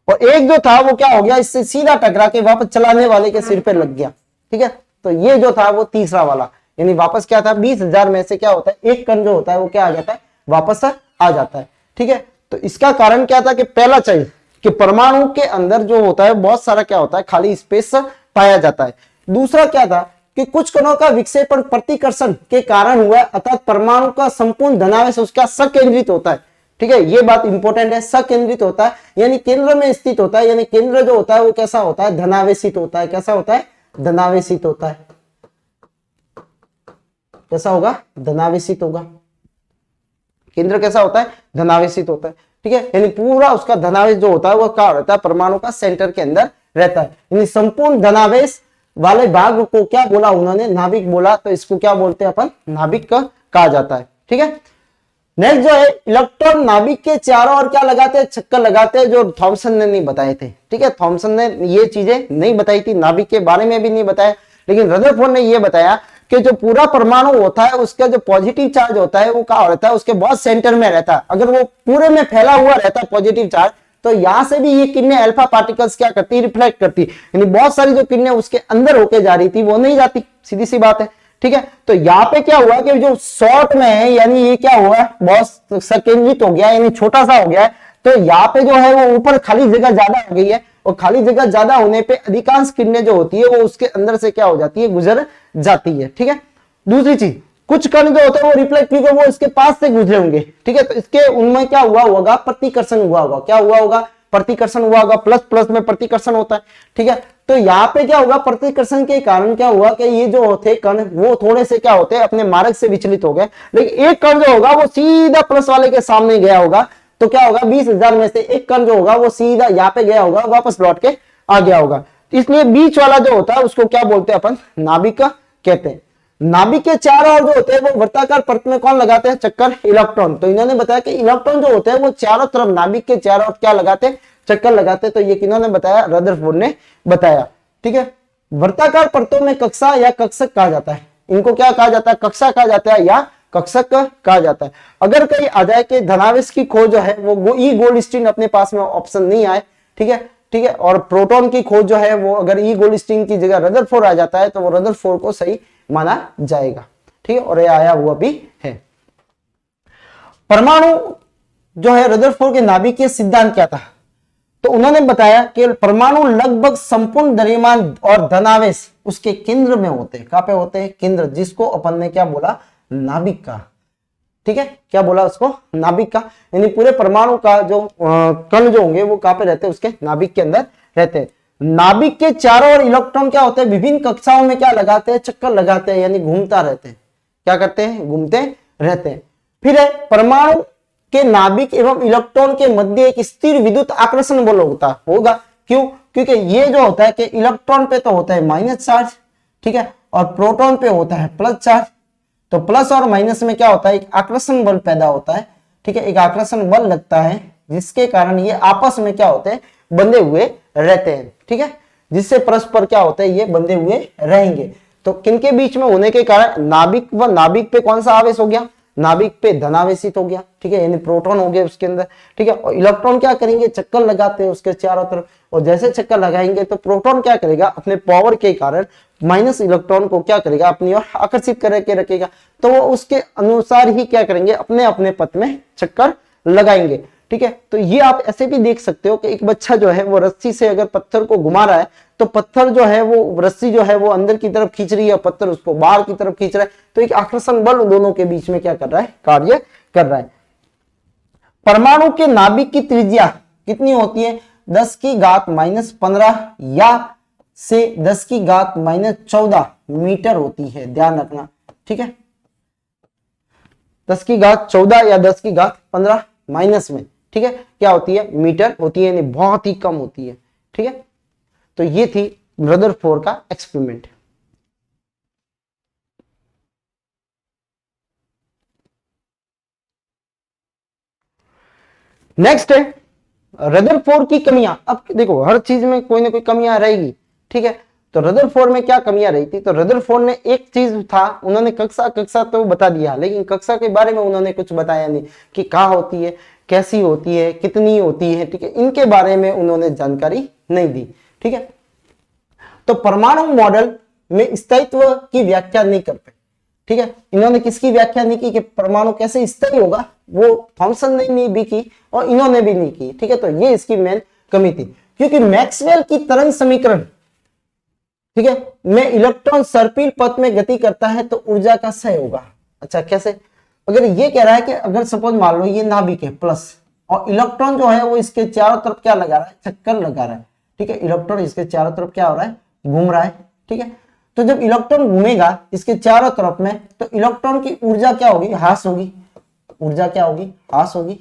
और एक जो था वो क्या हो गया, इससे सीधा टकरा के वापस चलाने वाले के सिर पे लग गया, ठीक है। तो ये जो था वो तीसरा वाला, यानी वापस क्या था, 20,000 में से क्या होता है, एक कण जो होता है वो क्या आ जाता है, वापस आ जाता है, ठीक है। तो इसका कारण क्या था कि पहला चाहिए कि परमाणु के अंदर जो होता है बहुत सारा क्या होता है, खाली स्पेस पाया जाता है। दूसरा क्या था कि कुछ कणों का विक्षेपण प्रतिकर्षण के कारण हुआ, अर्थात परमाणु का संपूर्ण धनावेश उसका सकेंद्रित होता है, ठीक है। ये बात इंपॉर्टेंट है, सकेंद्रित होता है यानी केंद्र में स्थित होता है, यानी केंद्र जो होता है वो कैसा होता है, धनावेशित होता है। कैसा होता है, धनावेशित होता है। कैसा होगा, धनावेशित होगा। केंद्र कैसा होता है, धनावेशित होता है, ठीक है। यानी पूरा उसका धनावेश जो होता है वो क्या रहता है, परमाणु का सेंटर के अंदर रहता है। यानी संपूर्ण धनावेश वाले भाग को क्या बोला उन्होंने, नाभिक बोला। तो इसको क्या बोलते हैं अपन, नाभिक का कहा जाता है, ठीक है। नेक्स्ट जो है, इलेक्ट्रॉन नाभिक के चारों ओर क्या लगाते हैं, चक्कर लगाते हैं, जो थॉमसन ने नहीं बताए थे, ठीक है। थॉमसन ने ये चीजें नहीं बताई थी, नाभिक के बारे में भी नहीं बताया, लेकिन रदरफोर्ड ने ये बताया कि जो पूरा परमाणु होता है उसका जो पॉजिटिव चार्ज होता है वो क्या रहता है, उसके बहुत सेंटर में रहता है। अगर वो पूरे में फैला हुआ रहता है पॉजिटिव चार्ज, तो यहां से भी ये किरणें अल्फा पार्टिकल्स क्या करती, रिफ्लेक्ट करती, यानी बहुत सारी जो किरणें उसके अंदर होके जा रही थी वो नहीं जाती, सीधी सी बात है, ठीक है। तो यहाँ पे क्या हुआ कि जो शॉर्ट में है, यानी ये क्या हुआ, बहुत सकेंद्रित हो गया, यानी छोटा सा हो गया है। तो यहाँ पे जो है वो ऊपर खाली जगह ज्यादा हो गई है, और खाली जगह ज्यादा होने पे अधिकांश किरणें जो होती है वो उसके अंदर से क्या हो जाती है, गुजर जाती है, ठीक है। दूसरी चीज, कुछ कण जो होता है वो रिफ्लेक्ट, क्योंकि वो इसके पास से गुजरे होंगे, ठीक है। तो इसके उनमें क्या हुआ होगा, प्रतिकर्षण हुआ होगा। क्या हुआ होगा, प्रतिकर्षण हुआ होगा। प्लस प्लस में प्रतिकर्षण होता है, ठीक है। तो यहाँ पे क्या होगा, प्रतिकर्षण के कारण क्या हुआ कि ये जो होते कण वो थोड़े से क्या होते हैं, अपने मार्ग से विचलित हो गए। लेकिन एक कण जो होगा वो सीधा प्लस वाले के सामने गया होगा, तो क्या होगा, 20,000 में से एक कण जो होगा वो सीधा यहाँ पे गया होगा, वापस लौट के आ गया होगा। इसलिए बीच वाला जो होता है उसको क्या बोलते हैं अपन, नाभिक कहते हैं। नाभिक के चारों ओर जो होते हैं वो वृत्ताकार परत में कौन लगाते हैं, चक्कर, इलेक्ट्रॉन। तो इन्होंने बताया कि इलेक्ट्रॉन जो होते हैं वो चारों तरफ नाभिक के चारों ओर क्या लगाते हैं, चक्कर लगाते हैं। तो ये किन्होंने बताया, रदरफोर्ड ने बताया, ठीक है। वृत्ताकार परतों में कक्षा या कक्षक कहा जाता है। इनको क्या कहा जाता है, कक्षा कहा जाता है या कक्षक कहा जाता है। अगर कहीं आ जाए कि धनावेश की खोज जो है वो ई गोल्डस्टीन अपने पास में ऑप्शन नहीं आए, ठीक है, ठीक है, और प्रोटॉन की खोज जो है वो अगर ई गोल्डस्टीन की जगह रदरफोर्ड आ जाता है तो वो रदरफोर्ड को सही माना जाएगा, ठीक है, और ये आया हुआ भी है। परमाणु जो है, रदरफोर्ड के नाभिकीय सिद्धांत क्या था, तो उन्होंने बताया कि परमाणु लगभग संपूर्ण द्रव्यमान और धनावेश उसके केंद्र में होते हैं। कहां पे होते हैं, केंद्र, जिसको अपन ने क्या बोला, नाभिक का, ठीक है। क्या बोला उसको, नाभिक का। यानी पूरे परमाणु का जो कण जो होंगे वो कहां पे रहते हैं, उसके नाभिक के अंदर रहते हैं। नाभिक के चारों ओर इलेक्ट्रॉन क्या होते हैं, विभिन्न कक्षाओं में क्या लगाते हैं, चक्कर लगाते हैं, यानी घूमता रहते हैं। क्या करते हैं, घूमते रहते हैं। फिर है, परमाणु के नाभिक एवं इलेक्ट्रॉन के मध्य एक स्थिर विद्युत आकर्षण बल होगा। क्यों, क्योंकि ये जो होता है कि इलेक्ट्रॉन पे तो होता है माइनस चार्ज, ठीक है, और प्रोटॉन पे होता है प्लस चार्ज। तो प्लस और माइनस में क्या होता है, एक आकर्षण बल पैदा होता है, ठीक है, एक आकर्षण बल लगता है, जिसके कारण ये आपस में क्या होते हैं, बंधे हुए रहते हैं, ठीक है, जिससे परस्पर क्या होता है, ये बंधे हुए रहेंगे। तो किनके बीच में होने के कारण, नाभिक व नाभिक पे कौन सा आवेश हो गया, नाभिक पे धनावेशित हो गया, ठीक है, यानी प्रोटॉन हो गए उसके अंदर, ठीक है। और इलेक्ट्रॉन क्या करेंगे, चक्कर लगाते हैं उसके चारों तरफ, और जैसे चक्कर लगाएंगे तो प्रोटॉन क्या करेगा, अपने पावर के कारण माइनस इलेक्ट्रॉन को क्या करेगा, अपनी ओर आकर्षित करके रखेगा। तो वो उसके अनुसार ही क्या करेंगे, अपने अपने पथ में चक्कर लगाएंगे, ठीक है। तो ये आप ऐसे भी देख सकते हो कि एक बच्चा जो है वो रस्सी से अगर पत्थर को घुमा रहा है तो पत्थर जो है वो रस्सी जो है वो अंदर की तरफ खींच रही है, पत्थर उसको बाहर की तरफ खींच रहा है। तो एक आकर्षण बल दोनों के बीच में क्या कर रहा है, कार्य कर रहा है। परमाणु के नाभिक की त्रिज्या कितनी होती है, 10 की घात -15 या से 10 की घात -14 मीटर होती है, ध्यान रखना, ठीक है। 10 की घात 14 या 10 की घात 15 माइनस में, ठीक है, क्या होती है, मीटर होती है, यानी बहुत ही कम होती है, ठीक है। तो ये थी रदरफोर्ड का एक्सपेरिमेंट। नेक्स्ट है रदरफोर्ड की कमियां। अब देखो हर चीज में कोई ना कोई कमियां रहेगी, ठीक है। तो रदरफोर्ड में क्या कमियां रही थी, तो रदरफोर्ड ने एक चीज था, उन्होंने कक्षा तो बता दिया, लेकिन कक्षा के बारे में उन्होंने कुछ बताया नहीं कि कहाँ होती है, कैसी होती है, कितनी होती है, ठीक है, इनके बारे में उन्होंने जानकारी नहीं दी, ठीक है। तो परमाणु मॉडल में स्थायित्व की व्याख्या नहीं कर पाए, ठीक है। इन्होंने किसकी व्याख्या नहीं की कि परमाणु कैसे स्थायी होगा, वो थॉमसन ने भी की और इन्होंने भी नहीं की, ठीक है। तो ये इसकी मेन कमी थी, क्योंकि मैक्सवेल की तरंग समीकरण, ठीक है, में इलेक्ट्रॉन सर्पिल पथ में गति करता है तो ऊर्जा का क्षय होगा। अच्छा कैसे, अगर ये कह रहा है कि अगर सपोज मान लो ये नाभिक है प्लस, और इलेक्ट्रॉन जो है वो इसके चारों तरफ क्या लगा रहा है, चक्कर लगा रहा है, ठीक है। इलेक्ट्रॉन इसके चारों तरफ क्या हो रहा है, घूम रहा है, ठीक है। तो जब इलेक्ट्रॉन घूमेगा इसके चारों तरफ में, तो इलेक्ट्रॉन की ऊर्जा क्या होगी, ह्रास होगी, ऊर्जा क्या होगी, ह्रास होगी,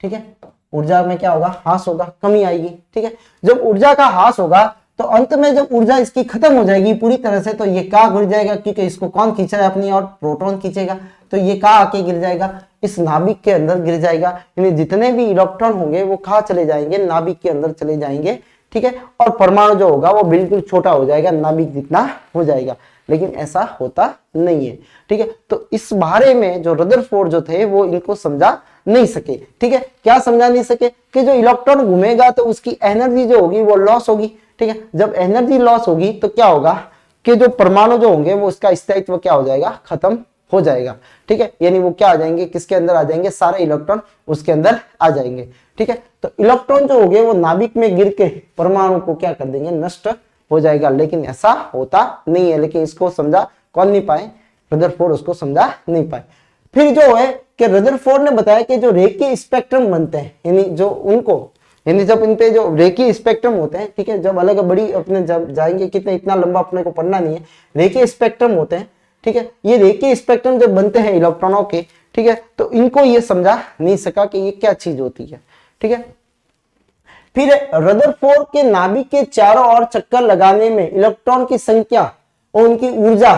ठीक है। ऊर्जा में क्या होगा, ह्रास होगा, कमी आएगी, ठीक है। जब ऊर्जा का ह्रास होगा तो अंत में जब ऊर्जा इसकी खत्म हो जाएगी पूरी तरह से, तो ये कहाँ गिर जाएगा, क्योंकि इसको कौन खींचा है अपनी ओर, प्रोटॉन खींचेगा, तो ये कहाँ आके गिर जाएगा, इस नाभिक के अंदर गिर जाएगा। यानी जितने भी इलेक्ट्रॉन होंगे वो कहाँ चले जाएंगे, नाभिक के अंदर चले जाएंगे, ठीक है। और परमाणु जो होगा वो बिल्कुल छोटा हो जाएगा, नाभिक जितना हो जाएगा, लेकिन ऐसा होता नहीं है, ठीक है। तो इस बारे में जो रदरफोर्ड जो थे वो इनको समझा नहीं सके, ठीक है। क्या समझा नहीं सके कि जो इलेक्ट्रॉन घूमेगा तो उसकी एनर्जी जो होगी वो लॉस होगी, ठीक है। जब एनर्जी लॉस होगी तो क्या होगा कि जो परमाणु जो होंगे वो उसका स्थायित्व क्या हो जाएगा, खत्म हो जाएगा, ठीक है। यानी वो क्या आ जाएंगे, किसके अंदर आ जाएंगे, सारे इलेक्ट्रॉन उसके अंदर आ जाएंगे, ठीक है। तो इलेक्ट्रॉन जो होंगे वो नाभिक में गिर के परमाणु को क्या कर देंगे, नष्ट हो जाएगा, लेकिन ऐसा होता नहीं है। लेकिन इसको समझा कौन नहीं पाए, रदरफोर्ड उसको समझा नहीं पाए। फिर जो है कि रदरफोर्ड ने बताया कि जो रेखीय स्पेक्ट्रम बनते हैं, यानी जो उनको, यानी जब इन पे जो रेखीय स्पेक्ट्रम होते हैं, ठीक है, जब अलग बड़ी अपने जब जाएंगे कितने, इतना लंबा अपने को पढ़ना नहीं है, रेखीय स्पेक्ट्रम होते हैं, ठीक है। ये रेखीय स्पेक्ट्रम जब बनते हैं इलेक्ट्रॉनों के, ठीक है, तो इनको ये समझा नहीं सका कि ये क्या चीज होती है, ठीक है। फिर रदरफोर्ड के नाभिक के चारों ओर चक्कर लगाने में इलेक्ट्रॉन की संख्या और उनकी ऊर्जा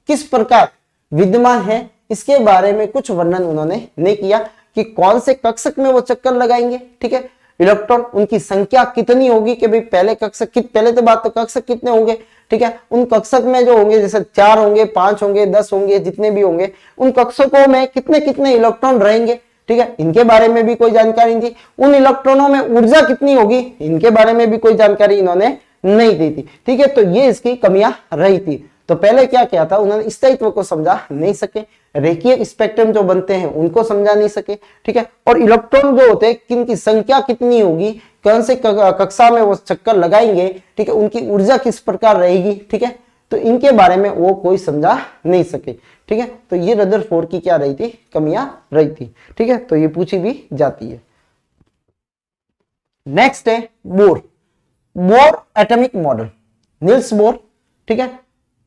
किस प्रकार विद्यमान है, इसके बारे में कुछ वर्णन उन्होंने नहीं किया कि कौन से कक्षक में वो चक्कर लगाएंगे, ठीक है। इलेक्ट्रॉन उनकी संख्या कितनी होगी कि भाई पहले कक्षक, पहले तो बात तो कक्षक कितने होंगे, ठीक है। उन कक्षक में जो होंगे जैसे 4 होंगे, 5 होंगे, 10 होंगे, जितने भी होंगे, उन कक्षकों में कितने कितने इलेक्ट्रॉन रहेंगे, ठीक है, इनके बारे में भी कोई जानकारी नहीं थी। उन इलेक्ट्रॉनों में ऊर्जा कितनी होगी, इनके बारे में भी कोई जानकारी इन्होंने नहीं दी थी, ठीक है। तो ये इसकी कमियां रही थी। तो पहले क्या किया था, उन्होंने स्थायित्व को समझा नहीं सके, रेखीय स्पेक्ट्रम जो बनते हैं उनको समझा नहीं सके, ठीक है। और इलेक्ट्रॉन जो होते हैं किनकी संख्या कितनी होगी, कौन से कक्षा में वो चक्कर लगाएंगे, ठीक है, उनकी ऊर्जा किस प्रकार रहेगी, ठीक है, तो इनके बारे में वो कोई समझा नहीं सके, ठीक है। तो ये रदरफोर्ड की क्या रही थी, कमियां रही थी, ठीक है। तो ये पूछी भी जाती है। नेक्स्ट है bore, bore atomic model, Niels Bohr, ठीक है।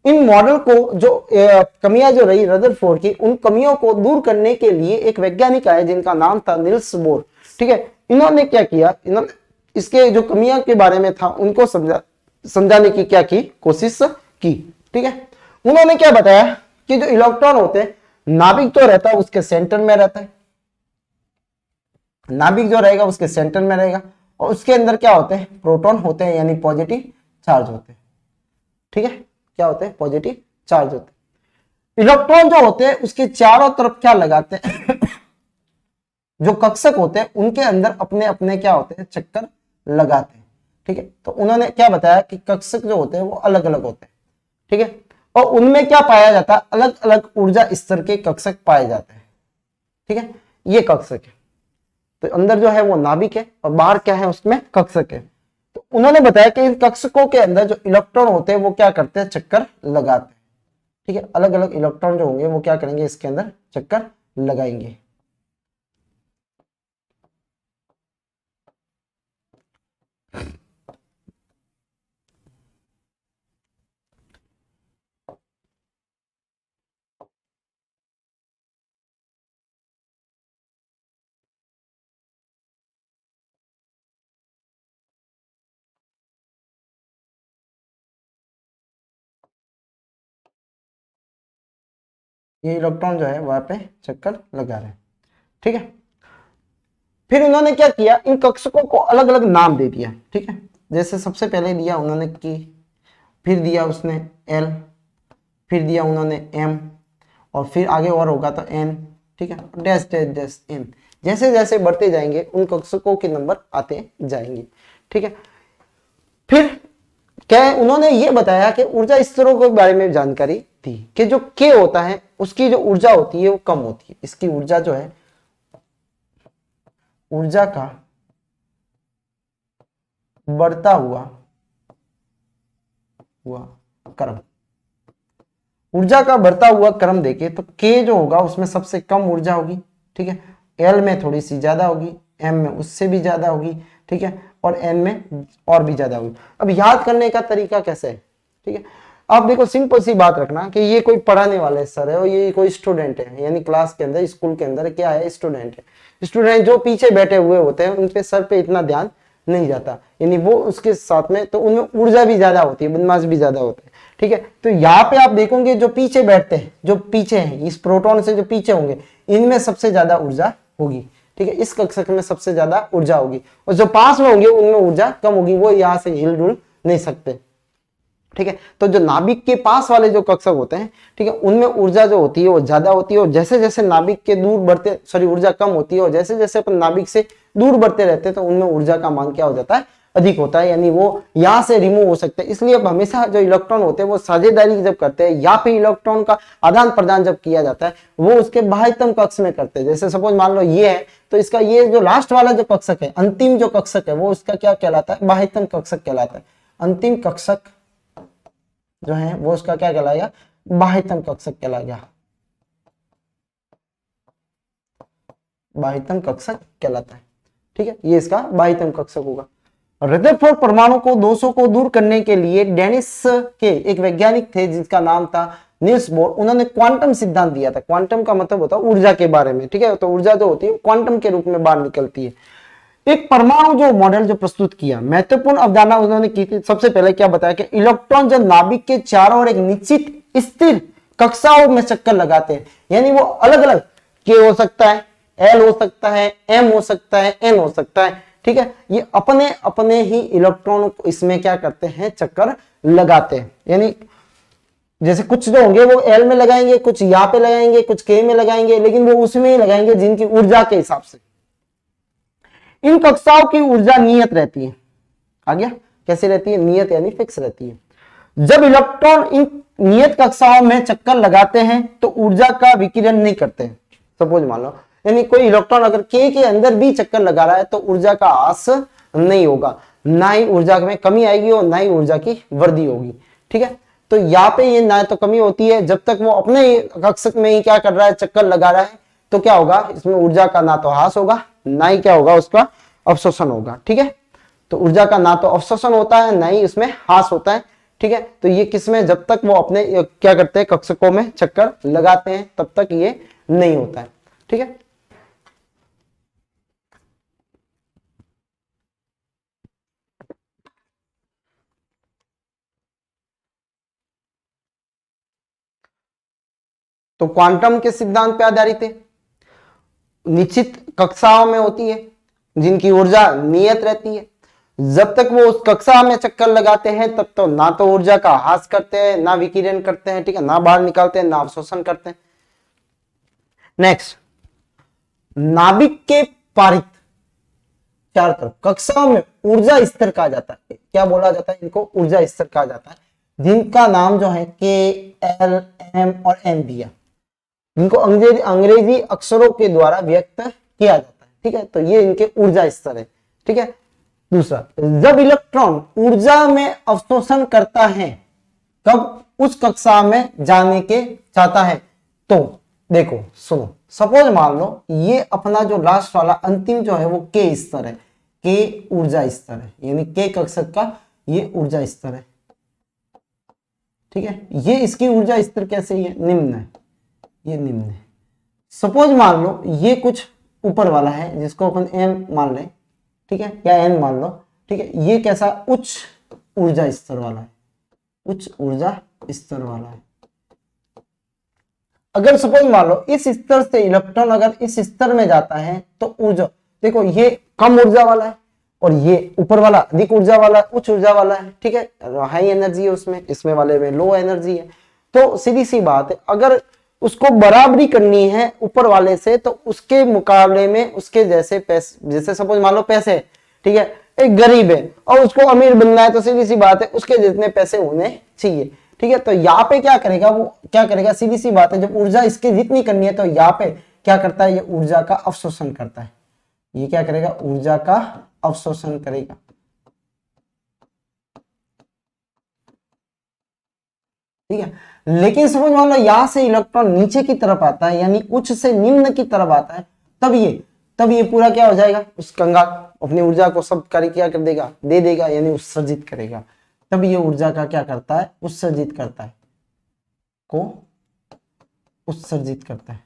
इन मॉडल को जो कमियां जो रही रदरफोर्ड की, उन कमियों को दूर करने के लिए एक वैज्ञानिक आए जिनका नाम था नील्स बोर, ठीक है। इन्होंने क्या किया, इन्होंने इसके जो कमियां के बारे में था उनको समझाने की क्या की कोशिश की, ठीक है। उन्होंने क्या बताया कि जो इलेक्ट्रॉन होते हैं, नाभिक जो रहता है उसके सेंटर में रहता है, नाभिक जो रहेगा उसके सेंटर में रहेगा, और उसके अंदर क्या होते हैं, प्रोटॉन होते हैं, यानी पॉजिटिव चार्ज होते हैं, ठीक है, क्या होते हैं, पॉजिटिव चार्ज होते हैं। इलेक्ट्रॉन जो होते हैं उसके चारों तरफ क्या लगाते हैं जो कक्षक होते हैं उनके अंदर अपने अपने क्या होते हैं, चक्कर लगाते हैं। ठीक है, तो उन्होंने क्या बताया कि कक्षक जो होते हैं वो अलग अलग होते हैं। ठीक है, और उनमें क्या पाया जाता है, अलग अलग ऊर्जा स्तर के कक्षक पाए जाते हैं। ठीक है, ये कक्षक है। तो अंदर जो है वो नाभिक है और बाहर क्या है, उसमें कक्षक है। तो उन्होंने बताया कि इन कक्षकों के अंदर जो इलेक्ट्रॉन होते हैं वो क्या करते हैं, चक्कर लगाते हैं। ठीक है, अलग अलग इलेक्ट्रॉन जो होंगे वो क्या करेंगे, इसके अंदर चक्कर लगाएंगे। ये इलेक्ट्रॉन जो है वहां पे चक्कर लगा रहे हैं। ठीक है, फिर उन्होंने क्या किया, इन कक्षकों को अलग अलग नाम दे दिया। ठीक है, जैसे सबसे पहले दिया उन्होंने की, फिर दिया उसने एल, फिर दिया उन्होंने एम, और फिर आगे और होगा तो एन। ठीक है, डैश डैश डैश एन। जैसे जैसे बढ़ते जाएंगे उन कक्षकों के नंबर आते जाएंगे। ठीक है, फिर क्या है, उन्होंने ये बताया कि ऊर्जा स्तरों के बारे में जानकारी दी कि जो के होता है उसकी जो ऊर्जा होती है वो कम होती है। इसकी ऊर्जा जो है, ऊर्जा का बढ़ता हुआ क्रम, ऊर्जा का बढ़ता हुआ क्रम देखे तो के जो होगा उसमें सबसे कम ऊर्जा होगी। ठीक है, एल में थोड़ी सी ज्यादा होगी, एम में उससे भी ज्यादा होगी। ठीक है, और एन में और भी ज्यादा होगी। अब याद करने का तरीका कैसे है, ठीक है, आप देखो सिंपल सी बात रखना कि ये कोई पढ़ाने वाले सर है और ये कोई स्टूडेंट है, यानी क्लास के अंदर, स्कूल के अंदर क्या है, स्टूडेंट है। स्टूडेंट जो पीछे बैठे हुए होते हैं उन पे सर पे इतना ध्यान नहीं जाता, यानी वो उसके साथ में, तो उनमें ऊर्जा भी ज्यादा होती है, बदमाश भी ज्यादा होते हैं। ठीक है, तो यहाँ पे आप देखोगे जो पीछे बैठते हैं, जो पीछे हैं, इस प्रोटॉन से जो पीछे होंगे, इनमें सबसे ज्यादा ऊर्जा होगी। ठीक है, इस कक्षक में सबसे ज्यादा ऊर्जा होगी, और जो पास में होंगे उनमें ऊर्जा कम होगी, वो यहाँ से हिल डुल नहीं सकते। ठीक है, तो जो नाभिक के पास वाले जो कक्षक होते हैं, ठीक है, उनमें ऊर्जा जो होती है वो ज्यादा होती है, और जैसे जैसे नाभिक के दूर बढ़ते, सॉरी, ऊर्जा कम होती है, और जैसे जैसे अपन नाभिक से दूर बढ़ते रहते हैं तो उनमें ऊर्जा का मान क्या हो जाता है, अधिक होता है, यानी वो यहाँ से रिमूव हो सकते हैं। इसलिए अब हमेशा जो इलेक्ट्रॉन होते हैं वो साझेदारी जब करते हैं या फिर इलेक्ट्रॉन का आदान प्रदान जब किया जाता है वो उसके बाह्यतम कक्ष में करते हैं। जैसे सपोज मान लो ये है, तो इसका ये जो लास्ट वाला जो कक्षक है, अंतिम जो कक्षक है, वो उसका क्या कहलाता है, बाह्यतम कक्षक कहलाता है। अंतिम कक्षक जो है वो उसका क्या कहलाएगा, बाह्यतम कक्षक कहलाएगा, बाह्यतम कक्षक कहलाता है। ठीक है, ये इसका बाह्यतम कक्षक होगा। रदरफोर्ड परमाणु को दोषों को दूर करने के लिए डेनिस के एक वैज्ञानिक थे जिसका नाम था नील्स बोर, उन्होंने क्वांटम सिद्धांत दिया था। क्वांटम का मतलब होता है ऊर्जा के बारे में। ठीक है, तो ऊर्जा जो होती है क्वांटम के रूप में बाहर निकलती है। एक परमाणु जो मॉडल जो प्रस्तुत किया, महत्वपूर्ण अवधारणा उन्होंने की थी। सबसे पहले क्या बताया कि इलेक्ट्रॉन जब नाभिक के चारों ओर एक निश्चित स्थिर कक्षाओं में चक्कर लगाते हैं, यानी वो अलग अलग, के हो सकता है, एल हो सकता है, एम हो सकता है, एन हो सकता है। ठीक है, ये अपने अपने ही इलेक्ट्रॉन को इसमें क्या करते हैं, चक्कर लगाते हैं। यानी जैसे कुछ जो होंगे वो एल में लगाएंगे, कुछ यहाँ पे लगाएंगे, कुछ के में लगाएंगे, लेकिन वो उसमें ही लगाएंगे जिनकी ऊर्जा के हिसाब से। इन कक्षाओं की ऊर्जा नियत रहती है। आ गया, कैसे रहती है, नियत यानी फिक्स रहती है। जब इलेक्ट्रॉन इन नियत कक्षाओं में चक्कर लगाते हैं तो ऊर्जा का विकिरण नहीं करते। सपोज मान लो, यानी कोई इलेक्ट्रॉन अगर के अंदर भी चक्कर लगा रहा है तो ऊर्जा का ह्रास नहीं होगा, ना ही ऊर्जा में कमी आएगी और ना ही ऊर्जा की वृद्धि होगी। ठीक है, तो यहाँ पे ये ना तो कमी होती है, जब तक वो अपने कक्षक में ही क्या कर रहा है, चक्कर लगा रहा है, तो क्या होगा, इसमें ऊर्जा का ना तो ह्रास होगा, ना ही क्या होगा, उसका अवशोषण होगा। ठीक है, तो ऊर्जा का ना तो अवशोषण होता है, ना ही इसमें ह्रास होता है। ठीक है, तो ये किसमें, जब तक वो अपने क्या करते हैं, कक्षकों में चक्कर लगाते हैं, तब तक ये नहीं होता है। ठीक है, तो क्वांटम के सिद्धांत पे आधारित है, निश्चित कक्षाओं में होती है जिनकी ऊर्जा नियत रहती है। जब तक वो उस कक्षा में चक्कर लगाते हैं तब तो ना तो ऊर्जा का ह्रास करते हैं, ना विकिरण करते हैं, ठीक है, ना बाहर निकालते हैं, ना अवशोषण करते हैं। नेक्स्ट, नाभिक के पारित चारों तरफ कक्षाओं में ऊर्जा स्तर कहा जाता है। क्या बोला जाता है इनको? ऊर्जा स्तर कहा जाता है, जिनका नाम जो है के, एल, एम और एन दिया, जिनको अंग्रेजी अक्षरों के द्वारा व्यक्त किया जाता है, ठीक है। तो ये इनके ऊर्जा स्तर है, ठीक है। दूसरा, जब इलेक्ट्रॉन ऊर्जा में अवशोषण करता है, कब? उस कक्षा में जाने के चाहता है। तो देखो सुनो, सपोज मान लो ये अपना जो लास्ट वाला अंतिम जो है वो के स्तर है, के ऊर्जा स्तर है, यानी के कक्षक का ये ऊर्जा स्तर है, ठीक है। ये इसकी ऊर्जा स्तर कैसे है? निम्न है, ये निम्न है। सपोज मान लो ये कुछ ऊपर वाला है जिसको अपन एम मान लें, ठीक है, या एन मान लो, ठीक है। ये कैसा? उच्च ऊर्जा स्तर वाला है, उच्च ऊर्जा स्तर वाला है। अगर सपोज मान लो इस स्तर से इलेक्ट्रॉन अगर इस स्तर में जाता है तो ऊर्जा, देखो ये कम ऊर्जा वाला है और ये ऊपर वाला अधिक ऊर्जा वाला, उच्च ऊर्जा वाला है, ठीक है, हाई एनर्जी है उसमें, इसमें वाले में लो एनर्जी है। तो सीधी सी बात है, अगर उसको बराबरी करनी है ऊपर वाले से तो उसके मुकाबले में उसके जैसे पैसे, जैसे सपोज मान लो पैसे, ठीक है, एक गरीब है और उसको अमीर बनना है तो सीधी सी बात है उसके जितने पैसे होने चाहिए, ठीक है। तो यहाँ पे क्या करेगा, वो क्या करेगा, सीधी सी बात है, जब ऊर्जा इसकी जितनी करनी है तो यहाँ पे क्या करता है, ये ऊर्जा का अवशोषण करता है। ये क्या करेगा? ऊर्जा का अवशोषण करेगा, ठीक है। लेकिन समझ मान लो यहां से इलेक्ट्रॉन नीचे की तरफ आता है, यानी उच्च से निम्न की तरफ आता है, तब ये पूरा क्या हो जाएगा, उस कंगाल अपनी ऊर्जा को सब कार्य क्या कर देगा, दे देगा, यानी उत्सर्जित करेगा। तब ये ऊर्जा का क्या करता है? उत्सर्जित करता है, को उत्सर्जित करता है,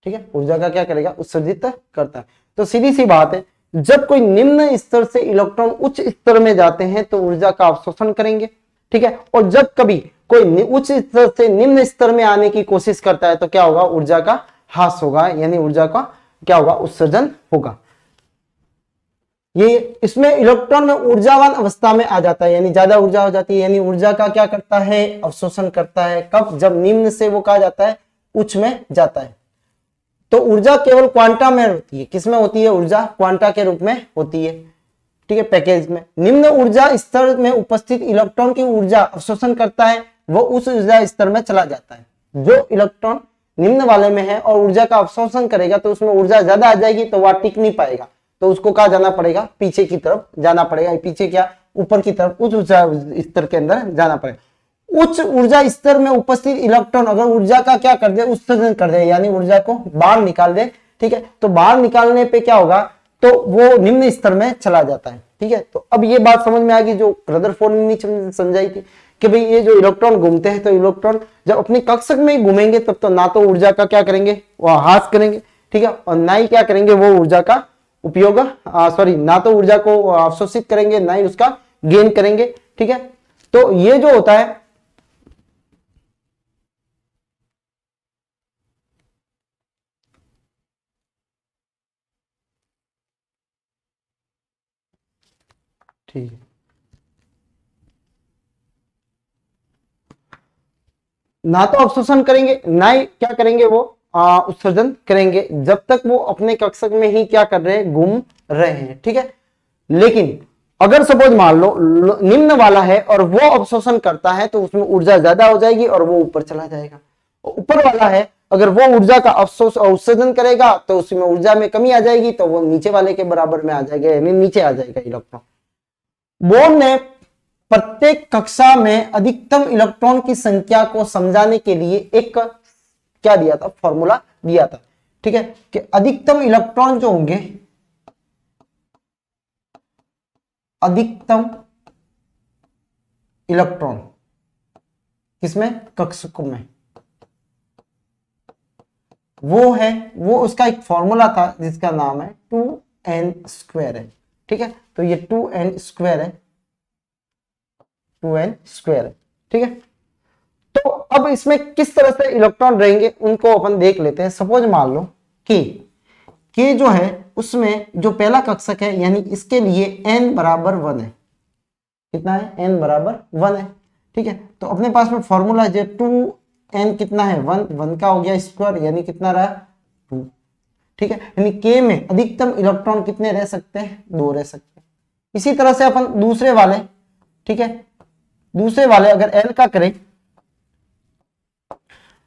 ठीक है। ऊर्जा का क्या करेगा? उत्सर्जित करता है। तो सीधी सी बात है, जब कोई निम्न स्तर से इलेक्ट्रॉन उच्च स्तर में जाते हैं तो ऊर्जा का अवशोषण करेंगे, ठीक है। और जब कभी कोई उच्च स्तर से निम्न स्तर में आने की कोशिश करता है तो क्या होगा? ऊर्जा का ह्रास होगा, यानी ऊर्जा का क्या होगा? उत्सर्जन होगा। ये इसमें इलेक्ट्रॉन में ऊर्जावान अवस्था में आ जाता है, यानी ज्यादा ऊर्जा हो जाती है, यानी ऊर्जा का क्या करता है? अवशोषण करता है। कब? जब निम्न से वो कहा जाता है उच्च में जाता है। तो ऊर्जा केवल क्वांटा में होती है। किसमें होती है? ऊर्जा क्वांटा के रूप में होती है, ठीक है, पैकेज में। निम्न ऊर्जा स्तर में उपस्थित इलेक्ट्रॉन की ऊर्जा अवशोषण करता है, वो उस ऊर्जा स्तर में चला जाता है। जो इलेक्ट्रॉन निम्न वाले में है और ऊर्जा का अवशोषण करेगा तो उसमें ऊर्जा ज्यादा आ जाएगी, तो वह टिक नहीं पाएगा, तो उसको कहा जाना पड़ेगा, पीछे की तरफ जाना पड़ेगा। पीछे क्या? ऊपर की तरफ, उच्च ऊर्जा स्तर के अंदर जाना पड़ेगा। उच्च ऊर्जा स्तर में उपस्थित इलेक्ट्रॉन अगर ऊर्जा का क्या कर दे? उत्सर्जन कर दे, यानी ऊर्जा को बाहर निकाल दे, ठीक है। तो बाहर निकालने पे क्या होगा? तो वो निम्न स्तर में चला जाता है, ठीक है। तो अब ये बात समझ में आ गई जो रदरफोर्ड ने समझाई थी कि भाई ये जो इलेक्ट्रॉन घूमते हैं तो इलेक्ट्रॉन जब अपने कक्षक में ही घूमेंगे तब तो ना तो ऊर्जा का क्या करेंगे? वो ह्रास करेंगे, ठीक है, और ना ही क्या करेंगे? वो ऊर्जा का उपयोग, सॉरी, ना तो ऊर्जा को अवशोषित करेंगे ना ही उसका गेन करेंगे, ठीक है। तो ये जो होता है, ठीक है, ना तो अवशोषण करेंगे ना ही क्या करेंगे? वो उत्सर्जन करेंगे, जब तक वो अपने कक्षक में ही क्या कर रहे हैं? घूम रहे हैं, ठीक है। लेकिन अगर सपोज मान लो निम्न वाला है और वो अवशोषण करता है तो उसमें ऊर्जा ज्यादा हो जाएगी और वो ऊपर चला जाएगा। ऊपर वाला है अगर वो ऊर्जा का उत्सर्जन करेगा तो उसमें ऊर्जा में कमी आ जाएगी, तो वो नीचे वाले के बराबर में आ जाएगा, यानी नीचे आ जाएगा इलेक्ट्रॉन। बोर्न ने प्रत्येक कक्षा में अधिकतम इलेक्ट्रॉन की संख्या को समझाने के लिए एक क्या दिया था? फॉर्मूला दिया था, ठीक है, कि अधिकतम इलेक्ट्रॉन जो होंगे, अधिकतम इलेक्ट्रॉन किसमें? कक्षकों में, वो है, वो उसका एक फॉर्मूला था जिसका नाम है 2n² है, ठीक है। तो ये 2n² है, 2n², ठीक है। तो अब इसमें किस तरह से इलेक्ट्रॉन रहेंगे उनको अपन देख लेते हैं। सपोज मान लो कि के जो है उसमें जो पहला कक्षक है यानी इसके लिए n बराबर 1 है। कितना है? n बराबर 1 है। ठीक है, तो अपने पास में फॉर्मूला है 2n कितना है 1, 1 का हो गया स्क्वायर यानी कितना रहा 2। ठीक है, यानी k में अधिकतम इलेक्ट्रॉन कितने रह सकते हैं? 2 रह सकते हैं। इसी तरह से अपन दूसरे वाले, ठीक है, दूसरे वाले अगर l का करें,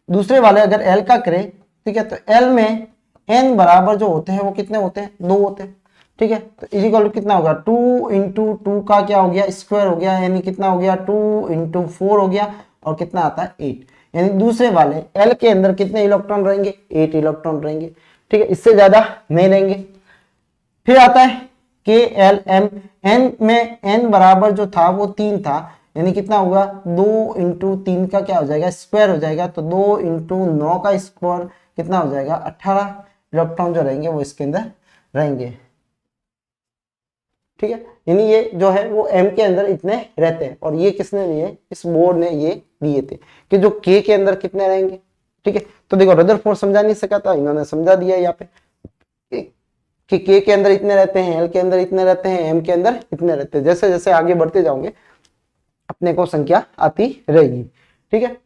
दूसरे वाले अगर l का करें, ठीक है, तो l में n बराबर जो होते हैं वो कितने होते हैं? 2 होते हैं। ठीक है, तो इक्वल कितना होगा 2 इंटू 2 का क्या हो गया स्क्वायर हो गया यानी कितना हो गया 2 इंटू 4 हो गया और कितना आता है 8। यानी दूसरे वाले l के अंदर कितने इलेक्ट्रॉन रहेंगे? 8 इलेक्ट्रॉन रहेंगे। ठीक है, इससे ज्यादा नहीं रहेंगे। फिर आता है के एल एम, n में n बराबर जो था वो 3 था यानी कितना होगा 2 इंटू 3 का क्या हो जाएगा स्क्वायर हो जाएगा, तो 2 इंटू 9 का स्क्वायर कितना हो जाएगा 18 इलेक्ट्रॉन जो रहेंगे वो इसके अंदर रहेंगे। ठीक है, यानी ये जो है वो m के अंदर इतने रहते हैं और ये किसने दिए? इस बोर्ड ने ये दिए थे कि जो k के अंदर कितने रहेंगे। ठीक है, तो देखो रदरफोर्ड समझा नहीं सका था, इन्होंने समझा दिया यहाँ पे कि k के अंदर इतने रहते हैं, l के अंदर इतने रहते हैं, m के अंदर इतने रहते हैं। जैसे जैसे आगे बढ़ते जाओगे अपने को संख्या आती रहेगी। ठीक है,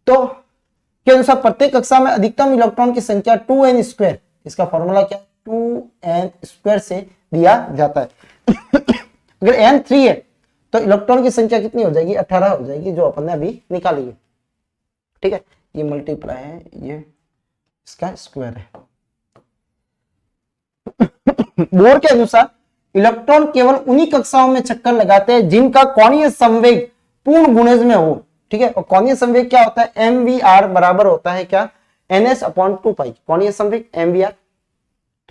तो के अनुसार प्रत्येक कक्षा में अधिकतम इलेक्ट्रॉन की संख्या 2n स्क्वायर, इसका फॉर्मूला क्या है 2n स्क्वायर से दिया जाता है। अगर n 3 है तो इलेक्ट्रॉन की संख्या कितनी हो जाएगी? 18 हो जाएगी, जो अपन ने अभी निकाली है। ठीक है, ये मल्टीप्लाई है, ये इसका स्क्वायर है। बोर के अनुसार इलेक्ट्रॉन केवल उन्हीं कक्षाओं में चक्कर लगाते हैं जिनका कोणीय संवेग पूर्ण गुणज में हो। ठीक है, और कोणीय संवेग क्या होता है? mvr बराबर होता है क्या? ns/2π। कोणीय संवेग mvr।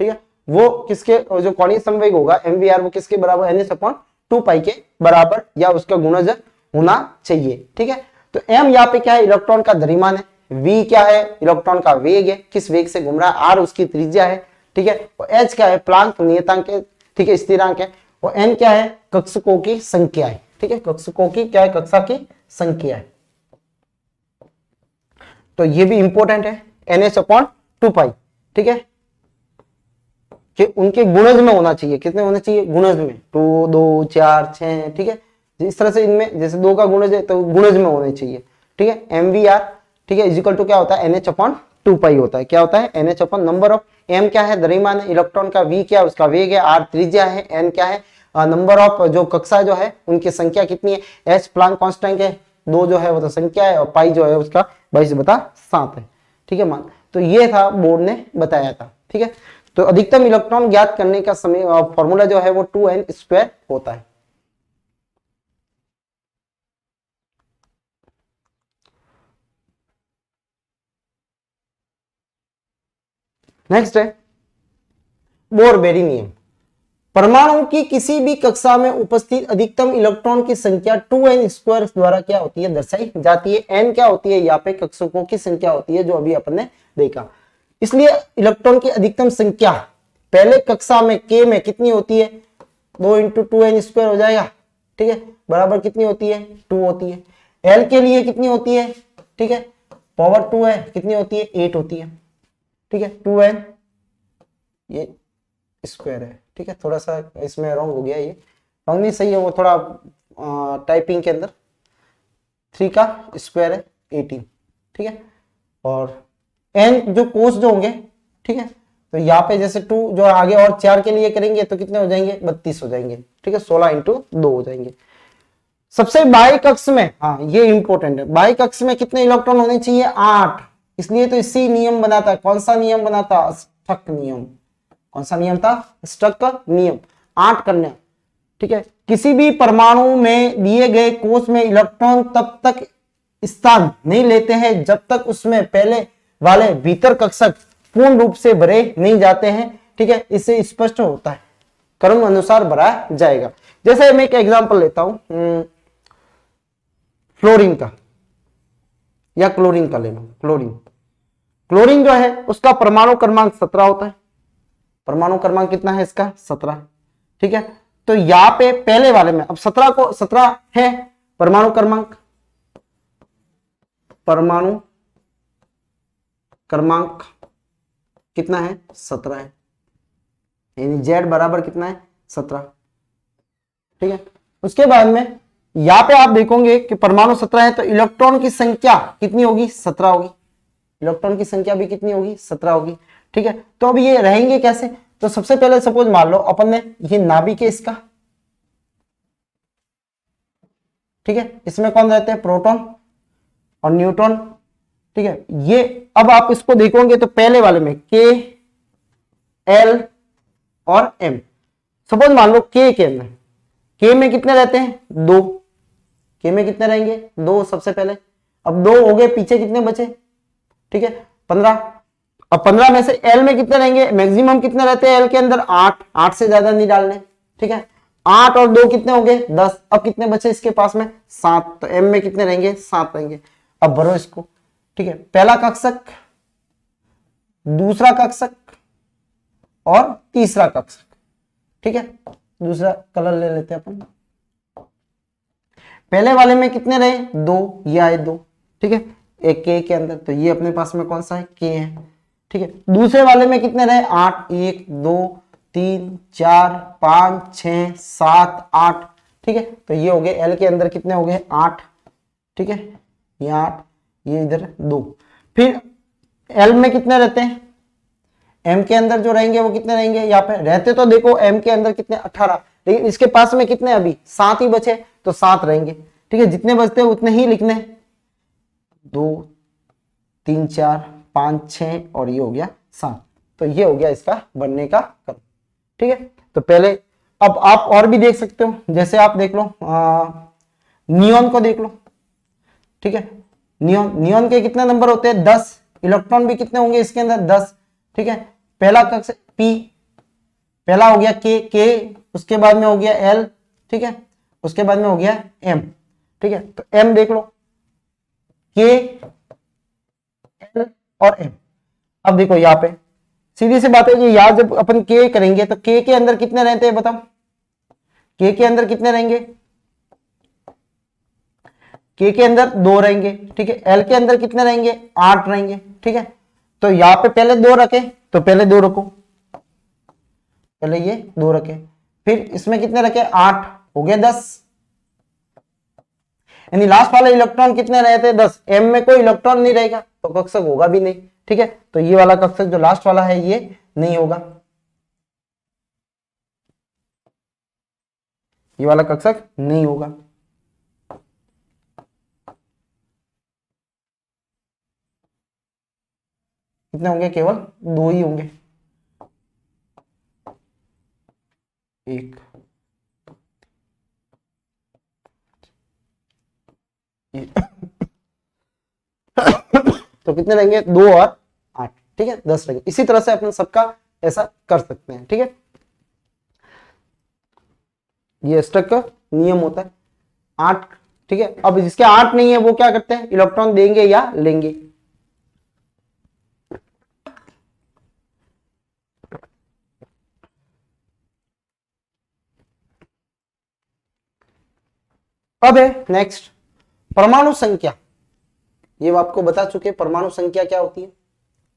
ठीक है, वो किसके, जो कोणीय संवेग होगा mvr वो किसके बराबर? ns/2π के बराबर या उसका गुणज होना चाहिए। ठीक है, तो m यहाँ पे क्या है? इलेक्ट्रॉन का द्रव्यमान है। v क्या है? इलेक्ट्रॉन का वेग है, किस वेग से घूम रहा है। r उसकी त्रिज्या है। ठीक है, और h क्या है? प्लांक नियतांक है। ठीक है, स्थिरांक है। और n क्या है? कक्षकों की संख्या है। ठीक है, कक्षकों की क्या है? कक्षा की संख्या है। तो ये भी इंपॉर्टेंट है ns/2π। ठीक है, कि उनके गुणज में होना चाहिए। कितने होने चाहिए? गुणज में, 2 2 4 6। ठीक है, इस तरह से इनमें जैसे 2 का गुणज है तो गुणज में होने चाहिए। ठीक है, mvr ठीक है इक्वल टू क्या होता है? nh/2π होता है। क्या होता है? nh नंबर ऑफ, m क्या है? द्रव्यमान है इलेक्ट्रॉन का, v क्या है? उसका वेग है, r त्रिज्या है, n क्या है? नंबर ऑफ जो कक्षा जो है उनकी संख्या कितनी है, h प्लांक कांस्टेंट है, 2 जो है वो तो संख्या है और पाई जो है उसका 22/7 है। ठीक है मान, तो ये था बोर्ड ने बताया था। ठीक है, तो अधिकतम इलेक्ट्रॉन ज्ञात करने का समय फॉर्मूला जो है वो 2n स्क्वायर होता है। नेक्स्ट है बोर-बेरी नियम। परमाणु की किसी भी कक्षा में उपस्थित अधिकतम इलेक्ट्रॉन की संख्या 2n स्क्वायर द्वारा क्या होती है? दर्शाई जाती है। n क्या होती है? यहाँ पे कक्षकों की संख्या होती है, जो अभी अपन ने देखा। इसलिए इलेक्ट्रॉन की अधिकतम संख्या पहले कक्षा में k में कितनी होती है? 2 इंटू 2n स्क्वायर हो जाएगा। ठीक है, बराबर कितनी होती है? 2 होती है। l के लिए कितनी होती है? ठीक है, पावर 2 है, कितनी होती है? 8 होती है। ठीक है, 2n ये स्क्वायर है। ठीक है, थोड़ा सा इसमें रॉन्ग हो गया, ये रॉन्ग नहीं, सही है वो, थोड़ा टाइपिंग के अंदर 3 का स्क्वायर है 18। ठीक है, और n जो कोस जो होंगे, ठीक है, तो यहाँ पे जैसे 2 जो आगे और 4 के लिए करेंगे तो कितने हो जाएंगे? 32 हो जाएंगे। ठीक है, 16 इंटू 2 हो जाएंगे। सबसे बाह्य कक्ष में, हाँ ये इंपॉर्टेंट है, बाह्य कक्ष में कितने इलेक्ट्रॉन होने चाहिए? 8। इसलिए तो इसी नियम बनाता है। कौन सा नियम बनाता? स्टक नियम। कौन सा नियम था? स्टक का नियम, 8 करना। ठीक है, किसी भी परमाणु में दिए गए कोष में इलेक्ट्रॉन तब तक स्थान नहीं लेते हैं जब तक उसमें पहले वाले भीतर कक्षक पूर्ण रूप से भरे नहीं जाते हैं। ठीक है, इससे स्पष्ट होता है क्रम अनुसार भरा जाएगा। जैसे मैं एक एग्जांपल लेता हूं, फ्लोरीन का या क्लोरीन का ले लो। क्लोरीन जो है उसका परमाणु क्रमांक 17 होता है। परमाणु क्रमांक कितना है इसका? 17। ठीक है, तो यहां पे पहले वाले में अब 17 है परमाणु क्रमांक, कितना है? 17 है। यानी Z बराबर कितना है 17। ठीक है, उसके बाद में यहाँ पे आप देखोगे कि परमाणु 17 है तो इलेक्ट्रॉन की संख्या कितनी होगी 17 होगी। इलेक्ट्रॉन की संख्या भी कितनी होगी 17 होगी। ठीक है, तो अब ये रहेंगे कैसे, तो सबसे पहले सपोज मान लो अपन ने ये नाभिक है इसका। ठीक है, इसमें कौन रहते हैं प्रोटॉन और न्यूट्रॉन। ठीक है, ये अब आप इसको देखोगे तो पहले वाले में के एल और एम। सपोज मान लो के अंदर के में कितने रहते हैं 2, के में कितने रहेंगे 2 सबसे पहले। अब 2 हो गए, पीछे कितने बचे, ठीक है 15। अब 15 में से एल में कितने रहेंगे, मैक्सिमम कितने रहते हैं एल के अंदर 8, 8 से ज्यादा नहीं डालने। ठीक है, 8 और 2 कितने हो गए 10। अब कितने बचे इसके पास में 7, तो एम में कितने रहेंगे 7 रहेंगे। अब भरो इसको। ठीक है, पहला कक्षक, दूसरा कक्षक और तीसरा कक्षक। ठीक है, दूसरा कलर ले लेते हैं अपन। पहले वाले में कितने रहे 2, ये आए 2। ठीक है, एक के अंदर, तो ये अपने पास में कौन सा है के है। ठीक है, दूसरे वाले में कितने रहे 8, 1 2 3 4 5 6 7 8। ठीक है, तो ये हो गए एल के अंदर कितने हो गए 8। ठीक है, ये 8, ये इधर 2। फिर एल में कितने रहते हैं, एम के अंदर जो रहेंगे वो कितने रहेंगे, यहाँ पे रहते तो देखो एम के अंदर कितने 18, लेकिन इसके पास में कितने अभी 7 ही बचे, तो 7 रहेंगे। ठीक है, जितने बचते हैं उतने ही लिखने, 2 3 4 5 6 और ये हो गया 7। तो ये हो गया इसका बनने का क्रम। ठीक है, तो पहले अब आप और भी देख सकते हो, जैसे आप देख लो नियॉन को देख लो। ठीक है, नियॉन के कितने नंबर होते हैं 10, इलेक्ट्रॉन भी कितने होंगे इसके अंदर 10। ठीक है, पहला कक्ष पी, पहला हो गया के, उसके बाद में हो गया एल। ठीक है, उसके बाद में हो गया एम। ठीक है, तो एम देख लो, के एल और एम। अब देखो यहाँ पे सीधी सी बात है कि यहाँ जब अपन के करेंगे तो के अंदर कितने रहते हैं बताओ, के अंदर कितने रहेंगे, के अंदर 2 रहेंगे। ठीक है, एल के अंदर कितने रहेंगे 8 रहेंगे। ठीक है, तो यहाँ पे पहले 2 रखे, तो पहले 2 रखो, पहले ये 2 रखे, फिर इसमें कितने रखे 8, हो गया 10। यानी लास्ट वाला इलेक्ट्रॉन कितने रहते हैं 10। एम में कोई इलेक्ट्रॉन नहीं रहेगा तो कक्षक होगा भी नहीं। ठीक है, तो ये वाला कक्षक जो लास्ट वाला है ये नहीं होगा, ये वाला कक्षक नहीं होगा। कितने होंगे, केवल 2 ही होंगे, 1 तो कितने रहेंगे 2 और 8। ठीक है, 10 रहेंगे। इसी तरह से अपन सबका ऐसा कर सकते हैं। ठीक है, ये स्टक का नियम होता है 8। ठीक है, अब जिसके 8 नहीं है वो क्या करते हैं, इलेक्ट्रॉन देंगे या लेंगे। अब है नेक्स्ट परमाणु संख्या। ये आपको बता चुके परमाणु संख्या क्या होती है,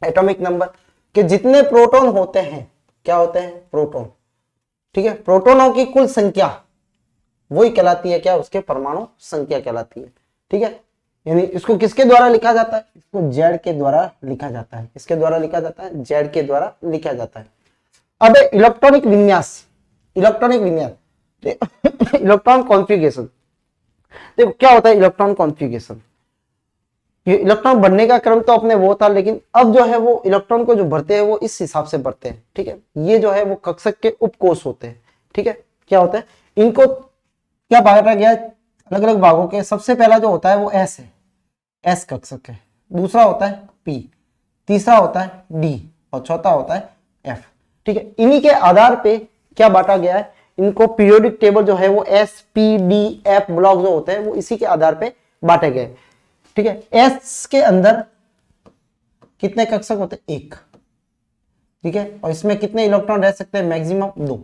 एटॉमिक नंबर, कि जितने प्रोटॉन होते हैं क्या होते हैं प्रोटॉन। ठीक है, प्रोटॉनों की कुल संख्या वही कहलाती है क्या, उसके परमाणु संख्या कहलाती है। ठीक है, यानी इसको किसके द्वारा लिखा जाता है, इसको जेड के द्वारा लिखा जाता है। किसके द्वारा लिखा जाता है, जेड के द्वारा लिखा जाता है। अब इलेक्ट्रॉनिक विन्यास, इलेक्ट्रॉनिक विन्यास इलेक्ट्रॉन कॉन्फ़िगरेशन। देखो क्या होता है इलेक्ट्रॉन कॉन्फ़िगरेशन, ये इलेक्ट्रॉन बनने का क्रम तो अपने वो था, लेकिन अब जो है वो इलेक्ट्रॉन को जो भरते हैं वो इस हिसाब से भरते हैं। ठीक है, ये जो है वो कक्षक के उपकोष होते हैं। ठीक है, क्या होता है, इनको क्या बांटा गया अलग अलग भागों के। सबसे पहला जो होता है वो एस है, एस कक्षक है। दूसरा होता है पी, तीसरा होता है डी और चौथा होता है एफ। ठीक है, इन्हीं के आधार पे क्या बांटा गया है, इनको पीरियोडिक टेबल जो है वो S P D F block जो होते हैं वो इसी के आधार पे बांटे गए। ठीक है, एस के अंदर कितने कक्षक होते हैं 1। ठीक है, और इसमें कितने इलेक्ट्रॉन रह सकते हैं, मैक्सिमम 2।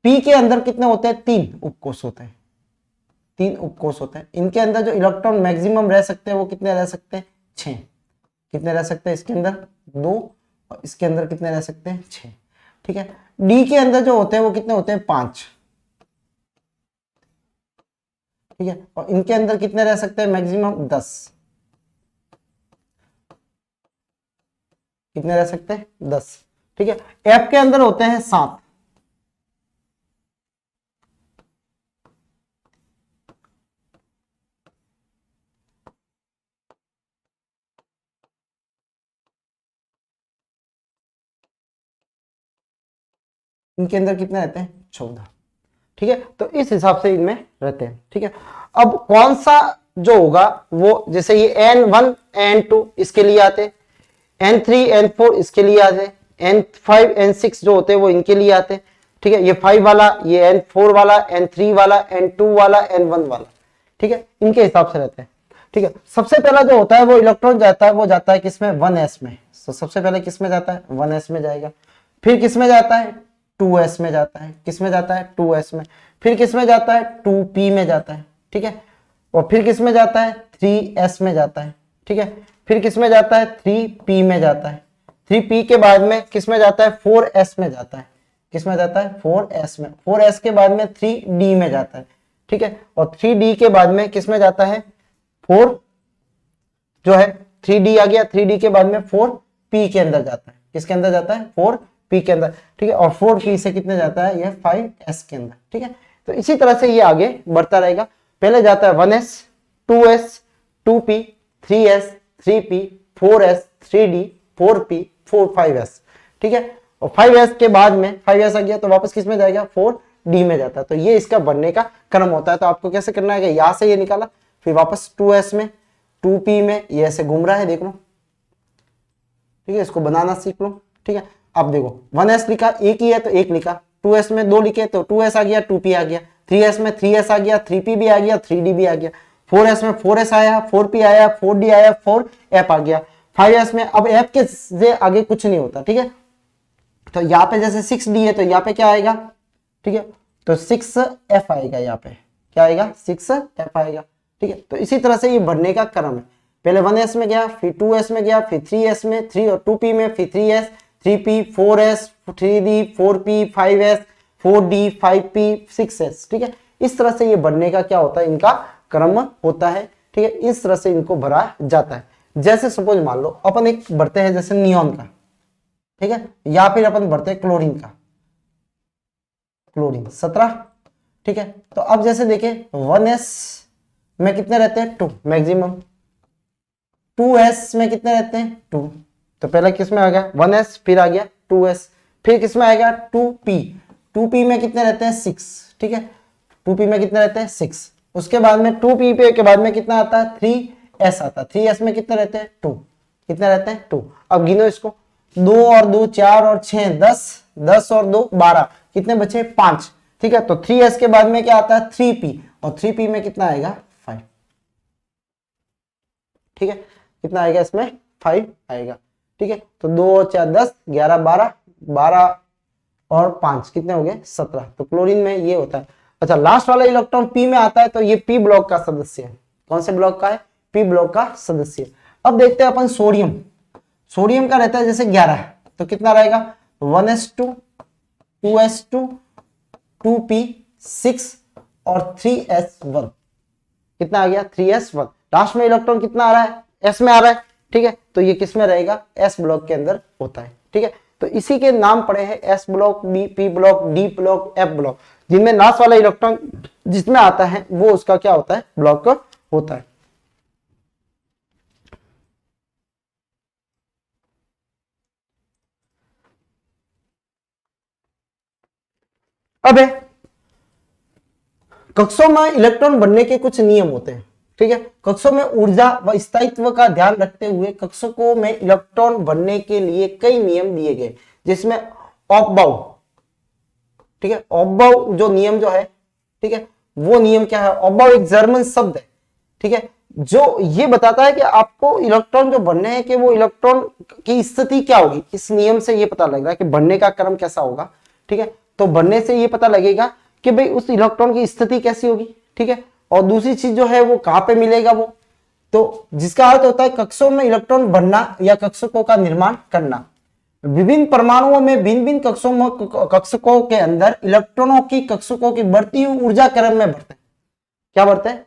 पी के अंदर कितने होते हैं 3 उपकोष होते हैं, 3 उपकोष होते हैं। इनके अंदर जो इलेक्ट्रॉन मैक्सिमम रह सकते हैं वो कितने रह सकते हैं 6। कितने रह सकते हैं इसके अंदर 2 और इसके अंदर कितने रह सकते हैं 6। ठीक ठीक है। डी के अंदर जो होते हैं वो कितने होते हैं 5, ठीक है। और इनके अंदर कितने रह सकते हैं मैक्सिमम 10, कितने रह सकते हैं 10, ठीक है। एफ के अंदर होते हैं 7, इनके अंदर कितने रहते हैं 14, ठीक है। तो इस हिसाब से इनमें रहते हैं, ठीक है। अब कौन सा जो होगा वो, जैसे ये N1 N2 इसके लिए आते, N3 N4 इसके लिए आते, N5 N6 जो होते हैं वो इनके लिए आते, ठीक है। ये 5 वाला, ये N4 वाला, N3 वाला, N2 वाला, N1 वाला, ठीक है, इनके हिसाब से रहते हैं, ठीक है। सबसे पहला जो होता है वो इलेक्ट्रॉन जाता है, वो जाता है किसमें 1s में। तो सबसे पहले किसमें जाता है 1s में जाएगा, फिर किसमें जाता है 2s में जाता है, किसमें जाता है 2s में, फिर किसमें जाता है 2p में जाता है, ठीक है। और फिर किसमें जाता है 3s में जाता है, ठीक है। फिर किसमें जाता है 3p में जाता है, 3p के बाद में किसमें जाता है 4s में जाता है, किसमें जाता है 4s में, 4s के बाद में 3d में जाता है, ठीक है। और 3d के बाद में किसमें जाता है 4 जो है 3d आ गया, 3d के बाद में 4p के अंदर जाता है, किसके अंदर जाता है 4p के अंदर, ठीक है। और 4p से कितने जाता है ये 5s के अंदर, ठीक है। तो इसी तरह से ये आगे बढ़ता रहेगा, पहले जाता है 1s 2s 2p 3s 3p 4s 3d 4p 4 5s, ठीक है। और 5s के बाद में 5s आ गया तो वापस किस में जाएगा 4d में जाता है। तो ये इसका बनने का क्रम होता है। तो आपको कैसे करना है, यहां से ये निकाला, फिर वापस 2s में 2p में, ये ऐसे घूम रहा है देख लो, ठीक है। इसको बनाना सीख लो, ठीक है। अब देखो 1s लिखा, एक ही है तो एक लिखा, 2s में 2 लिखे तो 2s आ गया 2p आ गया, 3s में 3s आ गया 3p भी आ गया 3d भी आ गया, 4s में 4s आया 4p आया 4d आया 4f आ गया, 5s में अब f के से आगे कुछ नहीं होता, ठीक है। तो यहाँ पे जैसे 6d है तो यहाँ पे क्या आएगा, ठीक है। तो 6f आएगा, यहाँ पे क्या आएगा 6f आएगा, ठीक है। तो इसी तरह से ये बढ़ने का क्रम है, पहले 1s में गया, फिर 2s में गया, फिर 3s में 3 और 2p में, फिर 3s 3p 4s 3d 4p 5s 4d 5p 6s, ठीक है। इस तरह से ये बढ़ने का क्या होता है, इनका क्रम होता है, ठीक है। इस तरह से इनको भरा जाता है। जैसे सपोज मान लो अपन एक भरते हैं जैसे नियॉन का, ठीक है, या फिर अपन भरते हैं क्लोरीन का, क्लोरीन 17, ठीक है। तो अब जैसे देखें 1s में कितने रहते हैं 2 मैक्सिमम, 2s में कितने रहते हैं 2, तो पहले किस में आ गया 1s, फिर आ गया 2s, फिर किस में आएगा 2p, 2p में कितने रहते हैं 6, ठीक है। 2p में कितने रहते हैं 6, उसके बाद में 2p पे के बाद में कितना आता है 3s आता है, 3s में कितने रहते हैं 2, कितने रहते हैं 2। अब गिनो इसको, 2 और 2 4 और 6 10, 10 और 2 12, कितने बचे 5, ठीक है। तो 3s के बाद में क्या आता है 3p, और 3p में कितना आएगा 5, ठीक है। कितना आएगा इसमें 5 आएगा, ठीक है। तो 2 और 4 10 11 12, 12 और 5 कितने हो गए 17। तो क्लोरीन में ये होता है। अच्छा, लास्ट वाला इलेक्ट्रॉन p में आता है तो ये p ब्लॉक का सदस्य है। कौन से ब्लॉक का है, p ब्लॉक का सदस्य। अब देखते हैं अपन सोडियम, सोडियम का रहता है जैसे 11, तो कितना रहेगा 1s2 2s2 2p 6 और 3s1, कितना आ गया 3s1। लास्ट में इलेक्ट्रॉन कितना आ रहा है s में आ रहा है, ठीक है। तो ये किस में रहेगा s ब्लॉक के अंदर होता है, ठीक है। तो इसी के नाम पड़े हैं s block, p block, d block, f block, जिनमें लास्ट वाला इलेक्ट्रॉन जिसमें आता है वो उसका क्या होता है ब्लॉक होता है। अब है कक्षों में इलेक्ट्रॉन बनने के कुछ नियम होते हैं, ठीक है। कक्षों में ऊर्जा व स्थायित्व का ध्यान रखते हुए कक्षों में इलेक्ट्रॉन बनने के लिए कई नियम दिए गए, जिसमें ऑफबाउ, ठीक है, ऑफबाउ जो नियम जो है, ठीक है, वो नियम क्या है, ऑफबाउ एक जर्मन शब्द है, ठीक है, जो ये बताता है कि आपको इलेक्ट्रॉन जो बनने हैं कि वो इलेक्ट्रॉन की स्थिति क्या होगी। इस नियम से ये पता लग रहा है कि बनने का क्रम कैसा होगा, ठीक है। तो बनने से ये पता लगेगा कि भाई उस इलेक्ट्रॉन की स्थिति कैसी होगी, ठीक है। और दूसरी चीज जो है वो कहां पे मिलेगा वो, तो जिसका अर्थ होता है कक्षों में इलेक्ट्रॉन बनना या कक्षकों का निर्माण करना। विभिन्न परमाणुओं में भिन्न भिन्न कक्षकों के अंदर इलेक्ट्रॉनों की कक्षकों की बढ़ती हुई ऊर्जा क्रम में बढ़ते हैं। क्या बढ़ते हैं?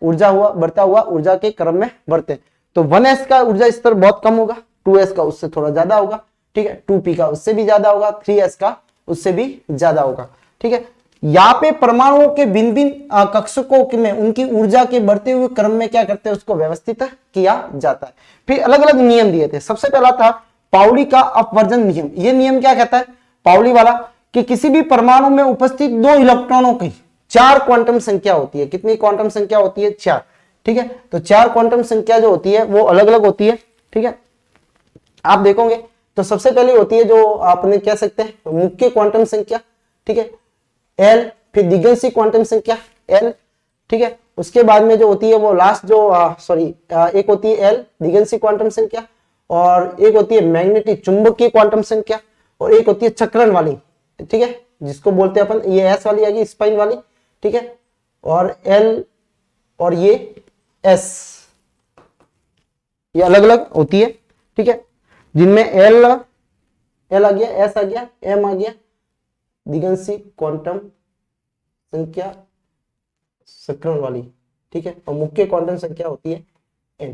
बढ़ता हुआ ऊर्जा के क्रम में बढ़ते हैं। तो 1s का ऊर्जा स्तर बहुत कम होगा, 2s का उससे थोड़ा ज्यादा होगा, ठीक है, 2p का उससे भी ज्यादा होगा, 3s का उससे भी ज्यादा होगा, ठीक है। यहाँ पे परमाणुओं के भिन्न भिन्न कक्षकों में उनकी ऊर्जा के बढ़ते हुए क्रम में क्या करते हैं, उसको व्यवस्थित किया जाता है। फिर अलग अलग नियम दिए थे। सबसे पहला था पाउली का अपवर्जन नियम। यह नियम क्या कहता है, पाउली वाला, कि किसी भी परमाणु में उपस्थित 2 इलेक्ट्रॉनों की 4 क्वांटम संख्या होती है। कितनी क्वांटम संख्या होती है? 4, ठीक है। तो 4 क्वांटम संख्या जो होती है वो अलग अलग होती है, ठीक है। आप देखोगे तो सबसे पहले होती है जो आपने कह सकते हैं मुख्य क्वांटम संख्या, ठीक है, L, फिर दिग्गंशी क्वांटम संख्या L, ठीक है। उसके बाद में जो होती है वो लास्ट जो एक होती है L दिग्गंशी क्वांटम संख्या, और एक होती है मैग्नेटिक चुंबकीय क्वांटम संख्या, और एक होती है चक्रण वाली, ठीक है, जिसको बोलते हैं अपन, ये S वाली आ गई स्पाइन वाली, ठीक है, और L और ये S, ये अलग अलग होती है, ठीक है, जिनमें L आ गया, S आ गया, M आ गया, दिग्गंशी क्वांटम संख्या चक्रण वाली, ठीक है, और मुख्य क्वांटम संख्या होती है N,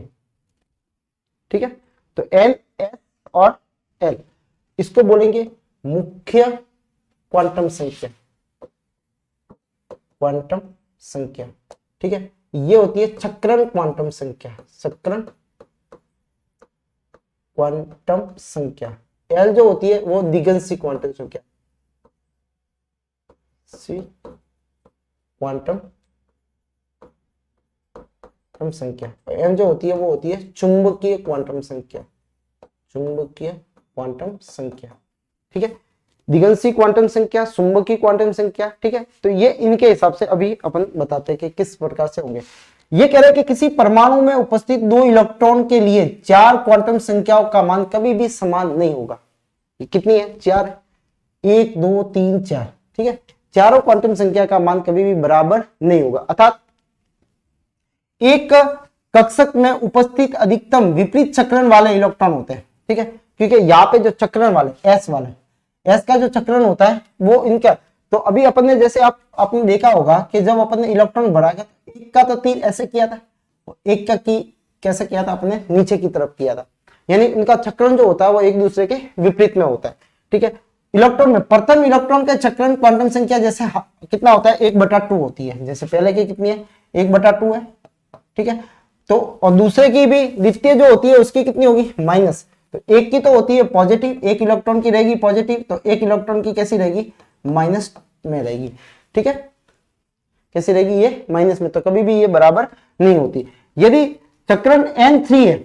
ठीक है। तो N, S और L, इसको बोलेंगे मुख्य क्वांटम संख्या, क्वांटम संख्या, ठीक है। ये होती है चक्रण क्वांटम संख्या, चक्रण क्वांटम संख्या। L जो होती है वो दिग्गंशी क्वांटम संख्या, क्वांटम संख्या। M जो होती है वो होती है चुंबकीय क्वांटम संख्या, चुंबकीय क्वांटम संख्या, ठीक है। दिग्गंशी क्वांटम संख्या, चुंबकीय क्वांटम संख्या, ठीक है। तो ये इनके हिसाब से अभी अपन बताते हैं कि किस प्रकार से होंगे। ये कह रहे हैं कि किसी परमाणु में उपस्थित 2 इलेक्ट्रॉन के लिए 4 क्वांटम संख्याओं का मान कभी भी समान नहीं होगा। ये कितनी है? 4 है, 1 2 3 4, ठीक है। चारों क्वांटम संख्या का मान कभी भी बराबर नहीं होगा। अर्थात एक कक्षक में उपस्थित अधिकतम विपरीत चक्रण वाले इलेक्ट्रॉन होते हैं, ठीक है, क्योंकि यहाँ पे जो चक्रण वाले S वाले, S का जो चक्रण होता है वो इनका, तो अभी अपन ने जैसे आपने देखा होगा कि जब अपन ने इलेक्ट्रॉन बढ़ाया, एक का तो तीर ऐसे किया था, एक का की कैसे किया था, अपने नीचे की तरफ किया था, यानी इनका चक्रण जो होता है वो एक दूसरे के विपरीत में होता है, ठीक है। इलेक्ट्रॉन में प्रथम इलेक्ट्रॉन का चक्रण क्वांटम संख्या जैसे कितना होता है, 1/2 होती है, जैसे पहले की कितनी है, 1/2 है, ठीक है। तो और दूसरे की भी द्वितीय जो होती है उसकी कितनी होगी, माइनस। तो एक की तो होती है पॉजिटिव, एक इलेक्ट्रॉन की रहेगी पॉजिटिव, तो एक इलेक्ट्रॉन की कैसी रहेगी, माइनस में रहेगी, ठीक है, कैसी रहेगी, ये माइनस में, तो कभी भी ये बराबर नहीं होती। यदि चक्रण N3 है,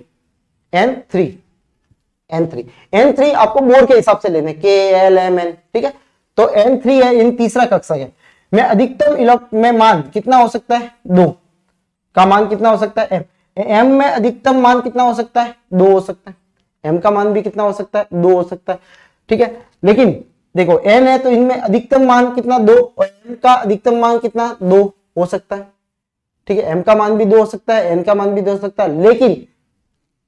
N3 आपको बोर्ड के हिसाब से लेने, KLMN, ठीक है। तो N3 है, इन तीसरा कक्षक है, में अधिकतम में मान कितना हो सकता है, 2 का मान कितना हो सकता है, M में अधिकतम मान कितना हो सकता है, 2 हो सकता है, M का मान भी कितना हो सकता है, 2 हो सकता है, ठीक है। लेकिन देखो N है तो इनमें अधिकतम मान कितना, 2, और M का अधिकतम मान कितना, 2 हो सकता है, ठीक है। M का मान भी 2 हो सकता है, N का मान भी 2 हो सकता है, लेकिन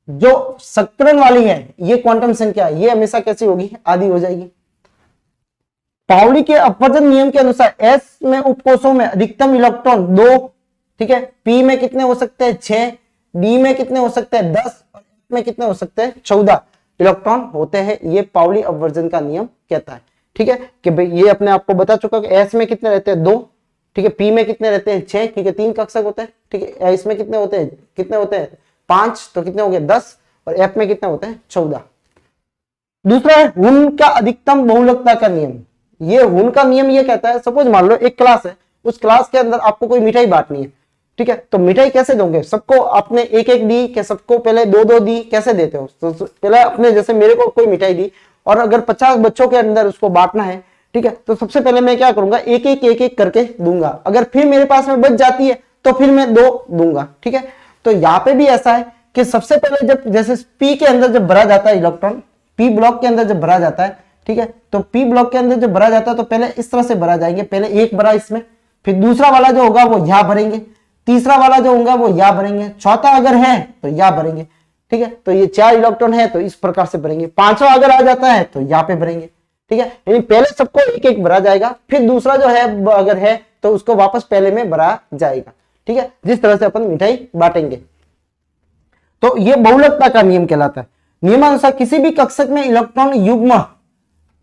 जो चक्रण वाली है ये क्वांटम संख्या, ये हमेशा कैसी होगी, आधी हो जाएगी। पाउली के अपवर्जन नियम के अनुसार S में उपकोषों में अधिकतम इलेक्ट्रॉन 2, ठीक है, P में कितने हो सकते हैं, 6, D में कितने हो सकते हैं, 10, और F में कितने हो सकते हैं, 14 इलेक्ट्रॉन होते हैं। ये पाउली अपवर्जन का नियम कहता है, ठीक है, कि भाई ये अपने आपको बता चुका कि S में कितने रहते हैं, 2, ठीक है, P में कितने रहते हैं, 6, क्योंकि 3 कक्षक होते हैं, ठीक है। इसमें कितने होते हैं, 5, तो कितने हो गए, 10, और F में कितने होते हैं, 14। दूसरा है हुन का अधिकतम बहुलकता का नियम। ये हुन का नियम ये कहता है, सपोज मान लो एक क्लास है, उस क्लास के अंदर आपको कोई मिठाई बांटनी है, ठीक है, तो मिठाई कैसे दोगे, सबको आपने एक एक दी, कि सबको पहले 2-2 दी, कैसे देते हो, तो पहले अपने, जैसे मेरे को कोई मिठाई दी और अगर 50 बच्चों के अंदर उसको बांटना है, ठीक है, तो सबसे पहले मैं क्या करूंगा, एक एक करके दूंगा। अगर फिर मेरे पास में बच जाती है तो फिर मैं 2 दूंगा, ठीक है। तो यहाँ पे भी ऐसा है कि सबसे पहले जब जैसे P के अंदर जब भरा जाता है इलेक्ट्रॉन, P ब्लॉक के अंदर जब भरा जाता है, ठीक है, तो P ब्लॉक के अंदर जब भरा जाता है तो पहले इस तरह से भरा जाएंगे, पहले एक भरा इसमें, फिर दूसरा वाला जो होगा वो यहां भरेंगे, तीसरा वाला जो होगा वो यहां भरेंगे, चौथा अगर है तो यहां भरेंगे, ठीक है, तो ये 4 इलेक्ट्रॉन है तो इस प्रकार से भरेंगे। 5वां अगर आ जाता है तो यहाँ पे भरेंगे, ठीक है, यानी पहले सबको एक एक भरा जाएगा, फिर दूसरा जो है अगर है तो उसको वापस पहले में भरा जाएगा, ठीक है, जिस तरह से अपन मिठाई बांटेंगे। तो ये बहुलकता का नियम कहलाता है। नियमानुसार किसी भी कक्षक में इलेक्ट्रॉन युग्म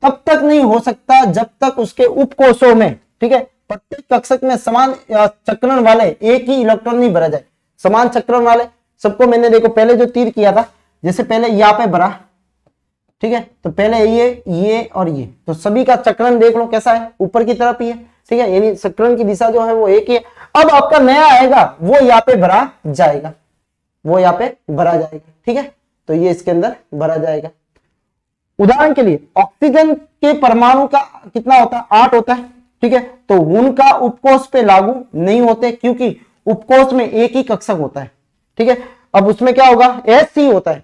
तब तक नहीं हो सकता जब तक उसके उपकोषों में, ठीक है, प्रत्येक कक्षक में समान चक्रण वाले एक ही इलेक्ट्रॉन नहीं भरा जाए। समान चक्रण वाले सबको मैंने देखो पहले जो तीर किया था, जैसे पहले यहाँ पे भरा, ठीक है, तो पहले ये और ये, तो सभी का चक्रण देख लो कैसा है, ऊपर की तरफ ही है, ठीक है, यानी चक्रण की दिशा जो है वो एक ही है। अब आपका नया आएगा वो यहाँ पे भरा जाएगा, वो यहाँ पे भरा जाएगा, ठीक है, तो ये इसके अंदर भरा जाएगा। उदाहरण के लिए ऑक्सीजन के परमाणु का कितना होता है, 8 होता है, ठीक है, तो उनका उपकोष पे लागू नहीं होते क्योंकि उपकोष में एक ही कक्षक होता है, ठीक है। अब उसमें क्या होगा, एस ही होता है,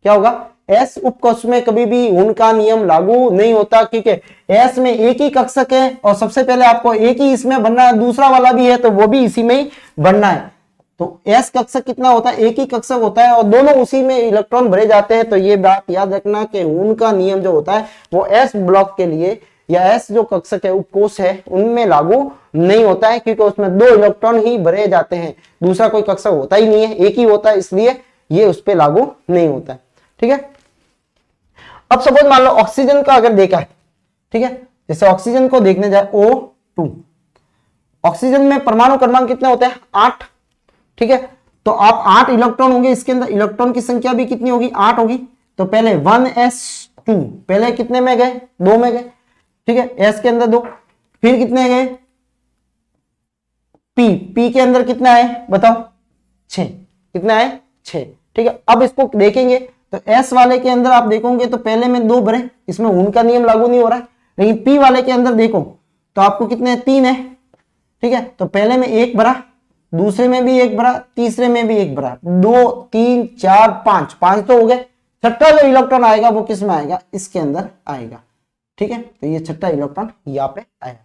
क्या होगा, एस उपकोष में कभी भी उनका नियम लागू नहीं होता क्योंकि एस में एक ही कक्षक है और सबसे पहले आपको एक ही इसमें बनना है, दूसरा वाला भी है तो वो भी इसी में ही बनना है। तो एस कक्षक कितना होता है, एक ही कक्षक होता है और दोनों उसी में इलेक्ट्रॉन भरे जाते हैं। तो ये बात याद रखना कि उनका नियम जो होता है वो एस ब्लॉक के लिए या एस जो कक्षक है उपकोष है उनमें लागू नहीं होता है क्योंकि उसमें 2 इलेक्ट्रॉन ही भरे जाते हैं, दूसरा कोई कक्षक होता ही नहीं है, एक ही होता है, इसलिए ये उस पर लागू नहीं होता है, ठीक है। अब सपोज मान लो ऑक्सीजन का अगर देखा है, ठीक है, जैसे ऑक्सीजन को देखने जाए O2, ऑक्सीजन में परमाणु क्रमांक कितने होते हैं, 8, ठीक है, तो आप 8 इलेक्ट्रॉन होंगे इसके अंदर, इलेक्ट्रॉन की संख्या भी कितनी होगी, 8 होगी। तो पहले 1s2, पहले कितने में गए, 2 में गए, ठीक है, s के अंदर 2, फिर कितने गए, p के अंदर कितना है बताओ, 6, कितना है, 6, ठीक है। अब इसको देखेंगे तो s वाले के अंदर आप देखोगे तो पहले में 2 भरे, इसमें उनका नियम लागू नहीं हो रहा है, लेकिन p वाले के अंदर देखो तो आपको कितने, 3 है, ठीक है, तो पहले में 1 भरा, दूसरे में भी 1 भरा, तीसरे में भी 1 भरा, 2 3 4 5 तो हो गए। छठा जो इलेक्ट्रॉन आएगा वो किस में आएगा, इसके अंदर आएगा, ठीक है, तो ये छठा इलेक्ट्रॉन यहाँ पे आया,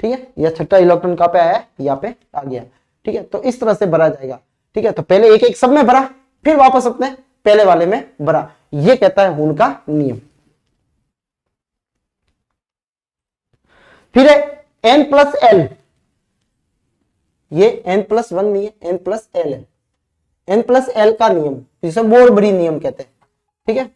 ठीक है, यह छठा इलेक्ट्रॉन कहाँ पे आया, यहाँ पे आ गया, ठीक है। तो इस तरह से भरा जाएगा, ठीक है, तो पहले एक एक सब में भरा, फिर वापस अपने पहले वाले में भरा, ये कहता है हुन का नियम। फिर है n+l, ये n+1 नहीं है, n+l है, n+l का नियम जिसे बोरबरी नियम कहते हैं, ठीक है।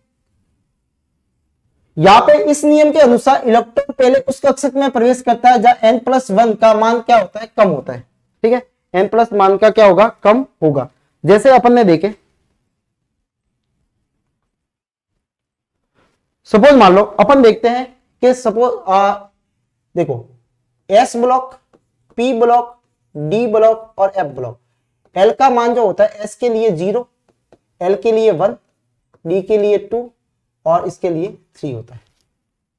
यहां पे इस नियम के अनुसार इलेक्ट्रॉन पहले उस कक्षक में प्रवेश करता है जहां n+1 का मान क्या होता है, कम होता है, ठीक है, n+ मान का क्या होगा, कम होगा। जैसे अपन ने देखे, सपोज मान लो अपन देखते हैं कि सपोज देखो S block, P block, D block और F ब्लॉक, L का मान जो होता है S के लिए 0, L के लिए 1, D के लिए 2 और इसके लिए 3 होता है,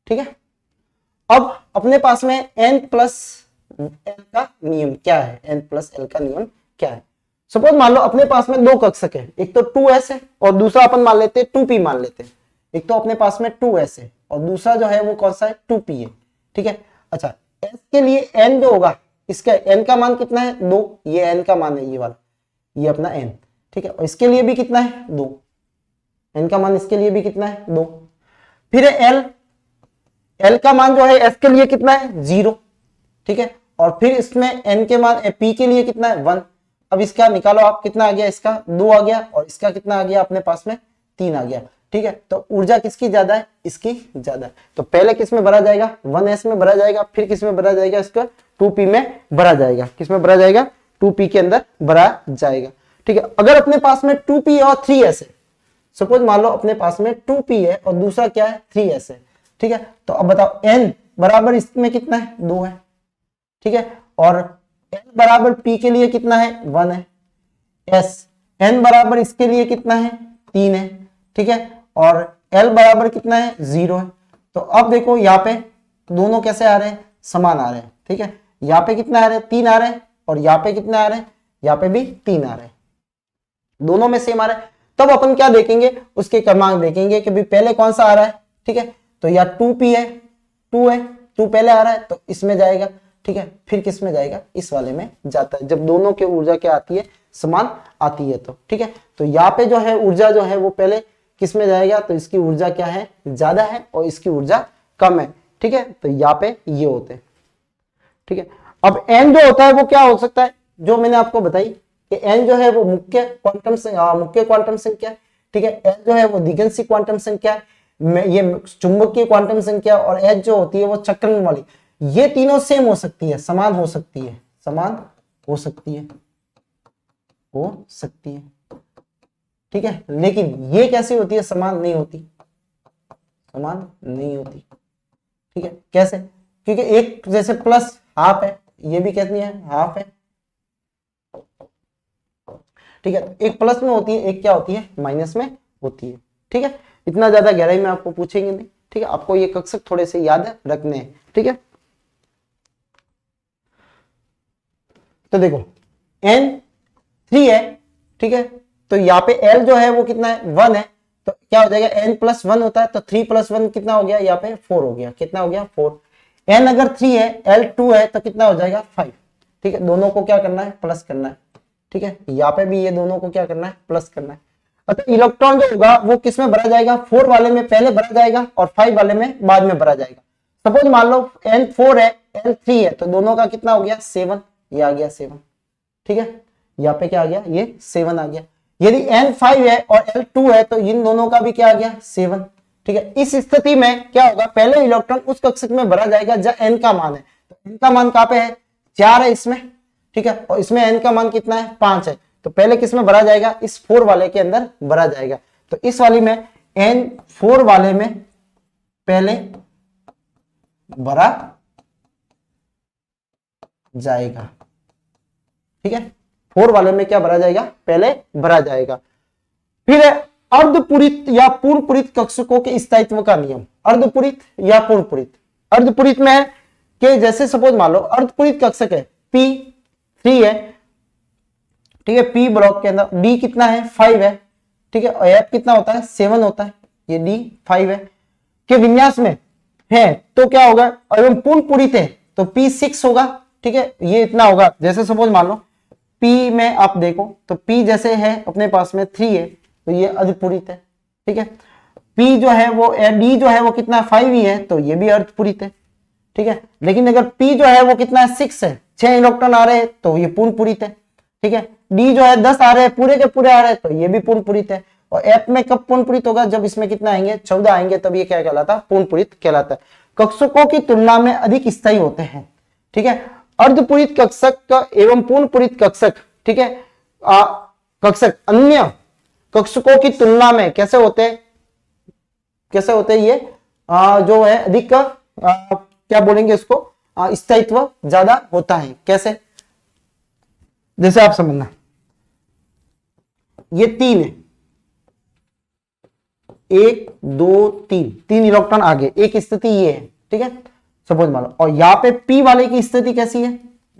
ठीक है। अब अपने पास में n+l का नियम क्या है, n+l का नियम क्या है। सपोज मान लो अपने पास में 2 कक्षक है, एक तो 2s है और दूसरा अपन मान लेते हैं 2p मान लेते हैं। एक तो अपने पास में 2s है और दूसरा जो है वो कौन सा है, 2p है, ठीक है। अच्छा, s के लिए n जो होगा, इसका n का मान कितना है, 2, ये n का मान है, ये वाला, ये अपना n, ठीक है, और इसके लिए भी कितना है, 2, n का मान इसके लिए भी कितना है, 2। फिर है l का मान जो है s के लिए कितना है, 0, ठीक है, और फिर इसमें n के मान p के लिए कितना है, 1। अब इसका निकालो आप, कितना आ गया, इसका 2 आ गया और इसका कितना आ गया अपने पास में, 3 आ गया, ठीक है। तो ऊर्जा किसकी ज्यादा है, इसकी ज्यादा है, तो पहले किस में भरा जाएगा, 1s में भरा जाएगा, फिर किस में भरा जाएगा, इसका 2p में भरा जाएगा, किस में भरा जाएगा, 2p के अंदर भरा जाएगा, ठीक है। अगर अपने पास में 2p और 3s है, सपोज मान लो अपने पास में 2p है और दूसरा क्या है, 3s है, ठीक है, तो अब बताओ n बराबर इसमें कितना है, 2 है, ठीक है, और n बराबर p के लिए कितना है, 1 है, n बराबर इसके लिए कितना है, 3 है, ठीक है, और l बराबर कितना है, 0 है। तो अब देखो यहाँ पे दोनों कैसे आ रहे हैं, समान आ रहे हैं, ठीक है, यहाँ पे कितना आ रहे हैं, 3 आ रहे हैं, और यहाँ पे कितना आ रहे हैं, यहाँ पे भी 3 आ रहे हैं, दोनों में सेम आ रहा है। तब अपन क्या देखेंगे, उसके क्रमांक देखेंगे कि भाई पहले कौन सा आ रहा है, ठीक है, तो या 2p है, 2 है, 2 पहले आ रहा है तो इसमें जाएगा, ठीक है, फिर किस में जाएगा, इस वाले में जाता है। जब दोनों की ऊर्जा क्या आती है, समान आती है तो ठीक है। तो यहाँ पे जो है ऊर्जा जो है वो पहले किस में जाएगा, तो इसकी ऊर्जा क्या है, ज्यादा है और इसकी ऊर्जा कम है ठीक है। तो यहाँ पे ये होते हैं ठीक है। अब n जो होता है वो क्या हो सकता है, जो मैंने आपको बताई कि n जो है वो मुख्य क्वांटम संख्या है ठीक है। n जो है वो दिगंशी क्वांटम संख्या है, ये चुंबकीय क्वांटम संख्या, और h जो होती है वो चक्रण वाली। ये तीनों सेम हो सकती है, समान हो सकती है, समान हो सकती है, हो सकती है ठीक है। लेकिन ये कैसी होती है, समान नहीं होती, समान नहीं होती ठीक है। कैसे, क्योंकि एक जैसे प्लस हाफ है, ये भी कहती है हाफ है ठीक है। एक प्लस में होती है, एक क्या होती है, माइनस में होती है ठीक है। इतना ज्यादा गहराई में आपको पूछेंगे नहीं ठीक है, आपको ये कक्षक थोड़े से याद रखने हैं ठीक है। तो देखो n 3 है ठीक है, तो यहाँ पे l जो है वो कितना है, 1 है, तो क्या हो जाएगा, n प्लस 1 होता है, तो 3 प्लस 1 कितना हो गया, यहाँ पे 4 हो गया, कितना हो गया 4। n अगर 3 है, l 2 है, तो कितना हो जाएगा 5 ठीक है। दोनों को क्या करना है, प्लस करना है ठीक है। यहाँ पे भी ये दोनों को क्या करना है, प्लस करना है। अतः इलेक्ट्रॉन जो होगा वो किस में भरा जाएगा, 4 वाले में पहले भरा जाएगा और 5 वाले में बाद में भरा जाएगा। सपोज मान लो n 4 है, l 3 है, तो दोनों का कितना हो गया 7, ये आ गया 7 ठीक है। यहाँ पे क्या आ गया, ये 7 आ गया। यदि n 5 है और l 2 है, तो इन दोनों का भी क्या आ गया 7 ठीक है। इस स्थिति में क्या होगा, पहले इलेक्ट्रॉन उस कक्षक में भरा जाएगा जहां n का मान है, तो n का मान कहां पे है, 4 है इसमें ठीक है, और इसमें n का मान कितना है, 5 है, तो पहले किस में भरा जाएगा, इस 4 वाले के अंदर भरा जाएगा। तो इस वाली में n 4 वाले में पहले भरा जाएगा ठीक है। 4 वाले में क्या भरा जाएगा, पहले भरा जाएगा। फिर है अर्धपूरित या पूर्णपूरित कक्षकों के स्थायित्व का नियम। अर्धपूरित या पूर्णपूरित, अर्धपूरित में है कि जैसे सपोज मान लो अर्धपूरित कक्षक है, p3 है ठीक है, p ब्लॉक के अंदर d कितना है 5 है ठीक है, और f कितना होता है 7 होता है, ये d 5 है के विन्यास में है, तो क्या होगा, एवं पूर्णपूरित है तो p6 होगा ठीक है। ये इतना होगा, जैसे सपोज मान लो P में आप देखो तो P जैसे है अपने पास में 3 है, तो ये अर्धपूरित है ठीक है। P जो है वो D जो है वो कितना 5 ही है, तो ये भी अर्धपूरित है ठीक है। लेकिन अगर P जो है वो कितना 6 है, 6 इलेक्ट्रॉन आ रहे हैं, तो ये पूर्णपूरित है ठीक है। D जो है 10 आ रहे हैं, पूरे के पूरे आ रहे हैं, तो ये भी पूर्णपूरित है। और F में कब पूर्णपूरित होगा, जब इसमें कितना आएंगे 14 आएंगे, तब ये क्या कहलाता है, पूर्णपूरित कहलाता है। कक्षकों की तुलना में अधिक स्थायी होते हैं ठीक है। अर्धपूरित कक्षक एवं पूर्णपूरित कक्षक ठीक है, कक्षक अन्य कक्षकों की तुलना में कैसे होते हैं, कैसे होते हैं ये जो है अधिक क्या बोलेंगे इसको, स्थायित्व ज्यादा होता है। कैसे, जैसे आप समझना, ये 3 है, 1 2 3, 3 इलेक्ट्रॉन आगे, एक स्थिति ये है ठीक है सपोज मान लो। और यहाँ पे P वाले की स्थिति कैसी है,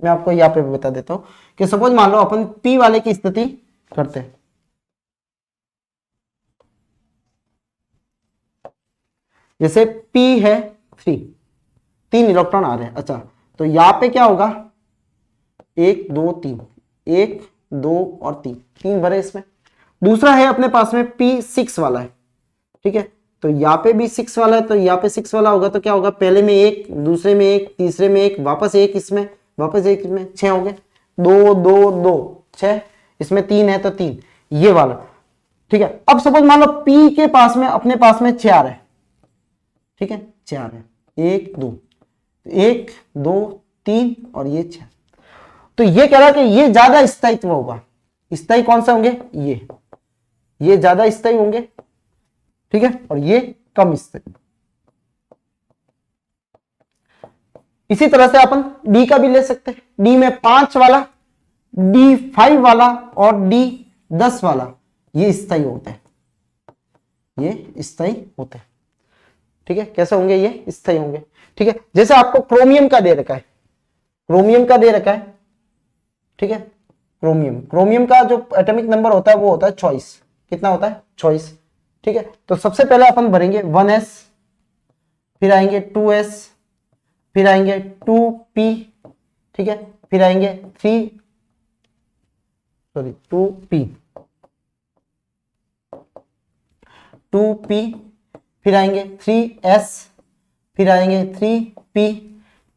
मैं आपको यहाँ पे बता देता हूं कि सपोज मान लो अपन P वाले की स्थिति करते हैं, जैसे P है 3 इलेक्ट्रॉन आ रहे हैं। अच्छा, तो यहाँ पे क्या होगा, 1 2 3, 1 2 और 3 भरे इसमें। दूसरा है अपने पास में P6 वाला है ठीक है, तो यहाँ पे भी 6 वाला है, तो यहाँ पे 6 वाला होगा, तो क्या होगा, पहले में 1, दूसरे में 1, तीसरे में 1, वापस 1 इसमें, वापस 1 इसमें, 6 हो गए, 2 2 2 6, इसमें 3 है तो 3, ये वाला ठीक है। अब सपोज मान लो P के पास में अपने पास में 4 है ठीक है, 4 है, 1 2 1 2 3 और ये 6, तो ये कह रहा है कि ये ज्यादा स्थायित्व होगा। स्थायी कौन सा होंगे, ये ज्यादा स्थायी होंगे ठीक है, और ये कम स्थायी। इसी तरह से अपन डी का भी ले सकते हैं, डी में 5 वाला, डी 5 वाला और डी 10 वाला, ये स्थायी होते हैं, ये स्थायी होते हैं ठीक है। कैसे होंगे, ये स्थायी होंगे ठीक है। जैसे आपको क्रोमियम का दे रखा है, क्रोमियम का दे रखा है ठीक है, क्रोमियम का जो एटॉमिक नंबर होता है वो होता है 24, कितना होता है 24 ठीक है। तो सबसे पहले अपन भरेंगे 1s, फिर आएंगे 2s, फिर आएंगे 2p ठीक है, फिर आएंगे 3 सॉरी 2p 2p, फिर आएंगे 3s, फिर आएंगे 3p,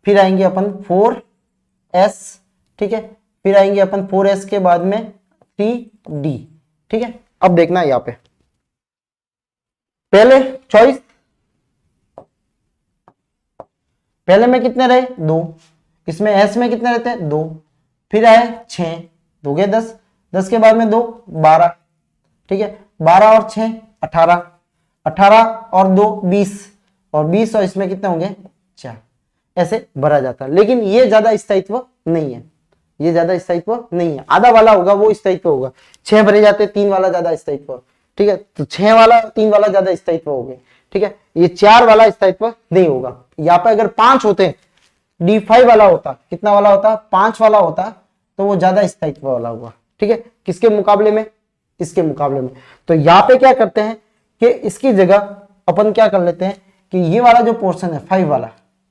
फिर आएंगे अपन 4s, ठीक है, फिर आएंगे अपन 4s के बाद में 3d, ठीक है। अब देखना है यहाँ पे पहले चॉइस, पहले में कितने रहे 2, इसमें s में कितने रहते हैं 2, फिर आए 6, 2 गए 10, 10 के बाद में 2 12, ठीक है, 12 और 6 18, 18 और 2 20, और 20 और इसमें कितने होंगे 4, ऐसे भरा जाता है। लेकिन ये ज्यादा स्थायित्व नहीं है, ये ज्यादा स्थायित्व नहीं है, आधा वाला होगा वो स्थायित्व होगा, 6 भरे जाते 3 वाला ज्यादा स्थायित्व, ठीक है, तो 6 वाला 3 वाला ज्यादा स्थायित्व हो गए, ठीक है, ये 4 वाला स्थायित्व नहीं होगा। यहाँ पे अगर 5 होते, D5 वाला होता, कितना वाला होता 5 वाला होता, तो वो ज्यादा स्थायित्व वाला होगा, ठीक है, किसके मुकाबले में, इसके मुकाबले में। तो यहाँ पे क्या करते हैं कि इसकी जगह अपन क्या कर लेते हैं कि ये वाला जो पोर्शन है 5 वाला,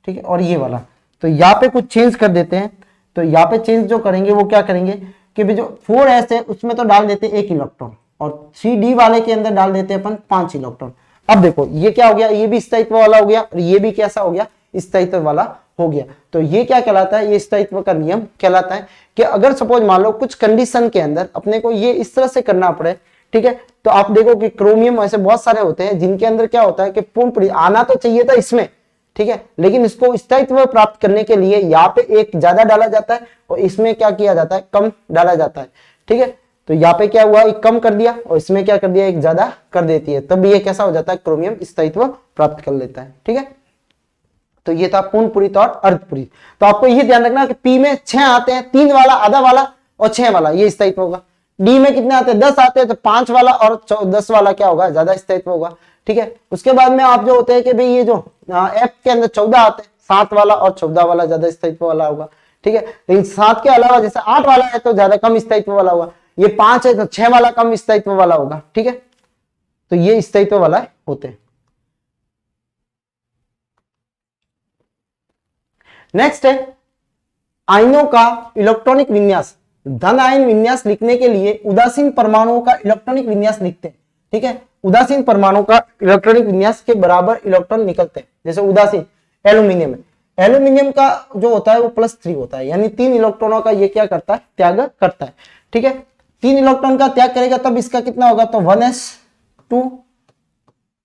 ठीक है, और ये वाला, तो यहाँ पे कुछ चेंज कर देते हैं। तो यहाँ पे चेंज जो करेंगे वो क्या करेंगे कि भी जो 4s है उसमें तो डाल देते 1 इलेक्ट्रॉन, और 3d वाले के अंदर डाल देते अपन 5 इलेक्ट्रॉन। अब देखो ये क्या हो गया, ये भी स्थायित्व वाला हो गया और ये भी कैसा हो गया, स्थायित्व वाला हो गया। तो ये क्या कहलाता है, ये स्थायित्व का नियम कहलाता है कि अगर सपोज मान लो कुछ कंडीशन के अंदर अपने को ये इस तरह से करना पड़े, ठीक है, तो आप देखो कि क्रोमियम ऐसे बहुत सारे होते हैं जिनके अंदर क्या होता है कि पूर्ण आना तो चाहिए था इसमें, ठीक है, लेकिन इसको स्थायित्व प्राप्त करने के लिए यहाँ पे एक ज्यादा डाला जाता है और इसमें क्या किया जाता है, कम डाला जाता है, ठीक है। तो यहाँ पे क्या हुआ, एक कम कर दिया और इसमें क्या कर दिया, एक ज्यादा कर देती है, तब ये कैसा हो जाता है, क्रोमियम स्थायित्व प्राप्त कर लेता है, ठीक है। तो ये था पूर्ण पूरित और अर्धपूरित। तो आपको ये ध्यान रखना कि पी में 6 आते हैं, 3 वाला, आधा वाला और 6 वाला, ये स्थायित्व होगा। डी में कितने आते हैं, 10 आते हैं, तो 5 वाला और 10 वाला क्या होगा, ज्यादा स्थायित्व होगा, ठीक है। उसके बाद में आप जो होते हैं कि भाई ये जो एफ के अंदर 14 आते हैं, 7 वाला और 14 वाला ज्यादा स्थायित्व वाला होगा, ठीक है। लेकिन 7 के अलावा जैसे 8 वाला है तो ज्यादा कम स्थायित्व वाला होगा, ये 5 है तो 6 वाला कम स्थायित्व वाला होगा, ठीक है। तो ये स्थायित्व वाला होते हैं। नेक्स्ट है आयनों का इलेक्ट्रॉनिक विन्यास। धन आयन विन्यास लिखने के लिए उदासीन परमाणुओं का इलेक्ट्रॉनिक विन्यास लिखते हैं, ठीक है। उदासीन परमाणु का इलेक्ट्रॉनिक विन्यास के बराबर इलेक्ट्रॉन निकलते हैं। जैसे उदासीन एल्यूमिनियम है, एल्यूमिनियम का जो होता है वो +3 होता है, यानी 3 इलेक्ट्रॉनों का ये क्या करता है, त्याग करता है, ठीक है। 3 इलेक्ट्रॉन का त्याग करेगा तब इसका कितना होगा, तो 1s2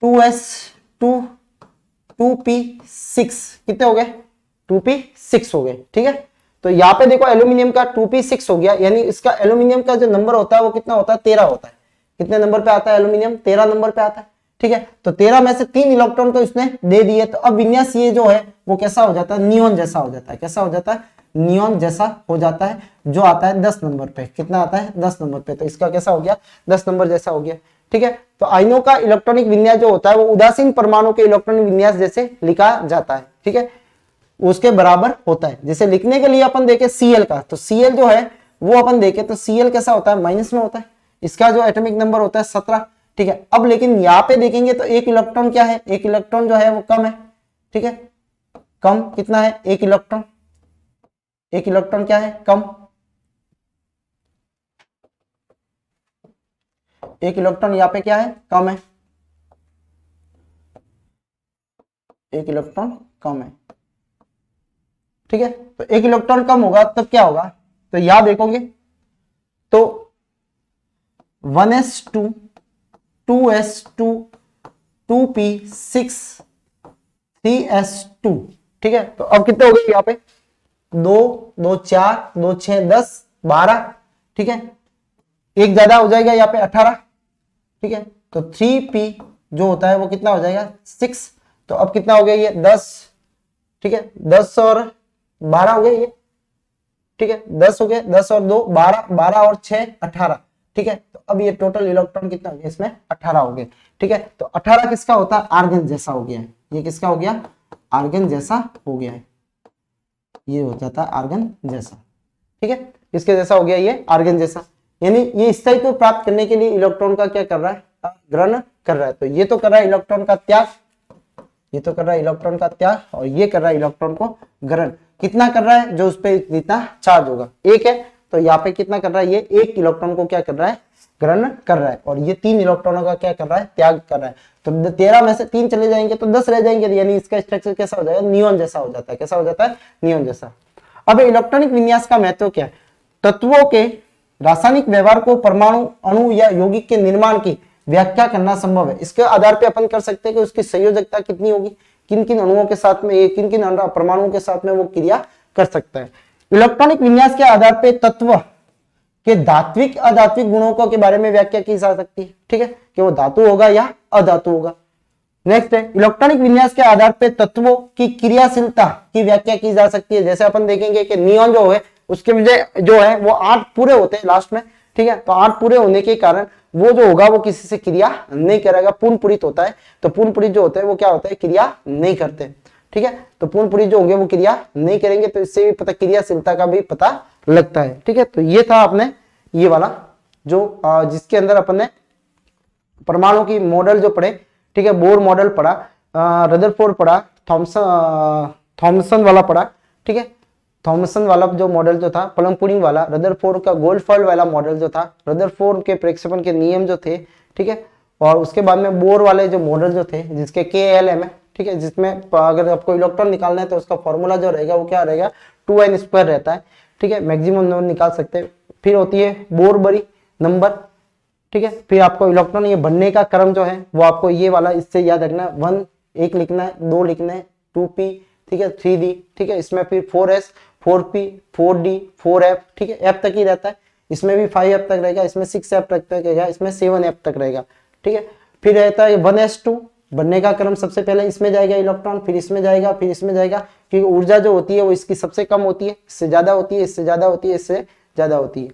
2s2 2p6 कितने हो गए, 2p6 हो गए, ठीक है। तो यहाँ पे देखो एल्यूमिनियम का 2p6 हो गया, यानी इसका एल्यूमिनियम का जो नंबर होता है वो कितना होता है, 13 होता है। कितने नंबर पे आता है एल्यूमिनियम, 13 नंबर पे आता है, ठीक है। तो 13 में से 3 इलेक्ट्रॉन तो इसने दे दिए, तो अब विन्यास ये जो है वो कैसा हो जाता है, नियॉन जैसा हो जाता है। कैसा हो जाता है, नियॉन जैसा हो जाता है, जो आता है 10 नंबर पे। कितना आता है, 10 नंबर पे, तो इसका कैसा हो गया, 10 नंबर जैसा हो गया, ठीक है। तो आयनों का इलेक्ट्रॉनिक विन्यास जो होता है वो उदासीन परमाणु के इलेक्ट्रॉनिक विन्यास जैसे लिखा जाता है, ठीक है, उसके बराबर होता है। जैसे लिखने के लिए अपन देखें Cl का, तो Cl जो है वो अपन देखें तो Cl कैसा होता है, माइनस में होता है, इसका जो एटॉमिक नंबर होता है 17, ठीक है। अब लेकिन यहाँ पे देखेंगे तो एक इलेक्ट्रॉन क्या है, एक इलेक्ट्रॉन जो है वो कम है, ठीक है, कम कितना है, एक इलेक्ट्रॉन, एक इलेक्ट्रॉन क्या है, कम, एक इलेक्ट्रॉन यहाँ पे क्या है, कम है, एक इलेक्ट्रॉन कम है, ठीक है। तो एक इलेक्ट्रॉन कम होगा तब क्या होगा, तो यहां देखोगे तो 1s2 2s2 2p6 3s2, ठीक है। तो अब कितने हो गए यहाँ पे, 2 2 4 2 6 10 12, ठीक है, एक ज्यादा हो जाएगा यहाँ पे 18, ठीक है। तो 3p जो होता है वो कितना हो जाएगा, 6। तो अब कितना हो गया ये 10, ठीक है, 10 और 12 हो गए ये, ठीक है, 10 हो गए, 10 और 2 12, 12 और 6 18, ठीक है। तो अब ये टोटल इलेक्ट्रॉन कितना हो गया, इसमें 18 हो गए, ठीक है। तो 18 किसका होता है, आर्गन जैसा हो गया है, ये किसका हो गया, आर्गन जैसा हो गया है, ये हो जाता है आर्गन जैसा, ठीक है, इसके जैसा हो गया ये आर्गन जैसा। यानी ये स्थायित्व प्राप्त करने के लिए इलेक्ट्रॉन का क्या कर रहा है, ग्रहण कर रहा है। तो ये तो कर रहा है इलेक्ट्रॉन का त्याग, ये तो कर रहा है इलेक्ट्रॉन का त्याग, और ये कर रहा है इलेक्ट्रॉन को ग्रहण। कितना कर रहा है, जो उस पर जितना चार्ज होगा, एक है, तो यहाँ पे कितना कर रहा है, ये एक इलेक्ट्रॉन को क्या कर रहा है, ग्रहण कर रहा है, और ये 3 इलेक्ट्रॉनों का क्या कर रहा है, त्याग कर रहा है। तो 13 में से 3 चले जाएंगे तो 10 रह जाएंगे, यानी इसका स्ट्रक्चर कैसा हो जाएगा, नियॉन जैसा हो जाता है। कैसा हो जाता है, नियॉन जैसा। अब इलेक्ट्रॉनिक विन्यास का महत्व क्या है, तत्वों के रासायनिक व्यवहार को परमाणु, अणु या यौगिक के निर्माण की व्याख्या करना संभव है। इसके आधार पे अपन कर सकते हैं कि उसकी संयोजकता कितनी होगी, किन किन अणुओं के साथ में, किन किन परमाणुओं के साथ में वो क्रिया कर सकता है। इलेक्ट्रॉनिक विन्यास के आधार पे तत्व के धात्विक अधात्विक गुणों के बारे में व्याख्या की जा सकती है। ठीक है, कि वो धातु होगा या अधातु होगा। नेक्स्ट है, इलेक्ट्रॉनिक विन्यास के आधार पे तत्वों की क्रियाशीलता की व्याख्या की जा सकती है। जैसे अपन देखेंगे कि नियॉन जो है उसके वजह जो है वो 8 पूरे होते हैं लास्ट में। ठीक है, तो 8 पूरे होने के कारण वो जो होगा वो किसी से क्रिया नहीं करेगा, पूर्ण पूरित होता है। तो पूर्ण पूरित जो होता है वो क्या होता है, क्रिया नहीं करते। ठीक है, तो पूर्ण पूरित जो होंगे वो क्रिया नहीं करेंगे, तो इससे भी पता क्रियाशीलता का भी पता लगता है। ठीक है, तो ये था आपने ये वाला जो जिसके अंदर अपन ने परमाणु की मॉडल जो पढ़े। ठीक है, बोर मॉडल पढ़ा, रदरफोर्ड पढ़ा, थॉमसन वाला पढ़ा। ठीक है, थॉमसन वाला जो मॉडल जो था, प्लम पुडिंग वाला, रदरफोर्ड का गोल्डफॉल्ड वाला मॉडल जो था, रदरफोर्ड के प्रक्षेपण के नियम जो थे। ठीक है, और उसके बाद में बोर वाले जो मॉडल जो थे जिसके KLM है। ठीक है, जिसमें अगर आपको इलेक्ट्रॉन निकालना है तो उसका फॉर्मूला जो रहेगा वो क्या रहेगा, 2n² रहता है। ठीक है, मैक्सिमम नंबर निकाल सकते हैं। फिर होती है बोरबरी नंबर। ठीक है, फिर आपको इलेक्ट्रॉन ये बनने का क्रम जो है वो आपको ये वाला इससे याद रखना है, 1 1 लिखना है, 2 लिखना है, 2p, ठीक है, 3d। ठीक है, इसमें फिर 4s, 4p, 4d, 4f। ठीक है, f तक ही रहता है, इसमें भी 5f तक रहेगा, इसमें 6f तक रहेगा, इसमें 7f तक रहेगा। ठीक है, फिर रहता है 1s2, बनने का क्रम सबसे पहले इसमें जाएगा इलेक्ट्रॉन, फिर इसमें जाएगा, फिर इसमें जाएगा, क्योंकि ऊर्जा जो होती है वो इसकी सबसे कम होती है, इससे ज्यादा होती है, इससे ज्यादा होती है, इससे ज्यादा होती है।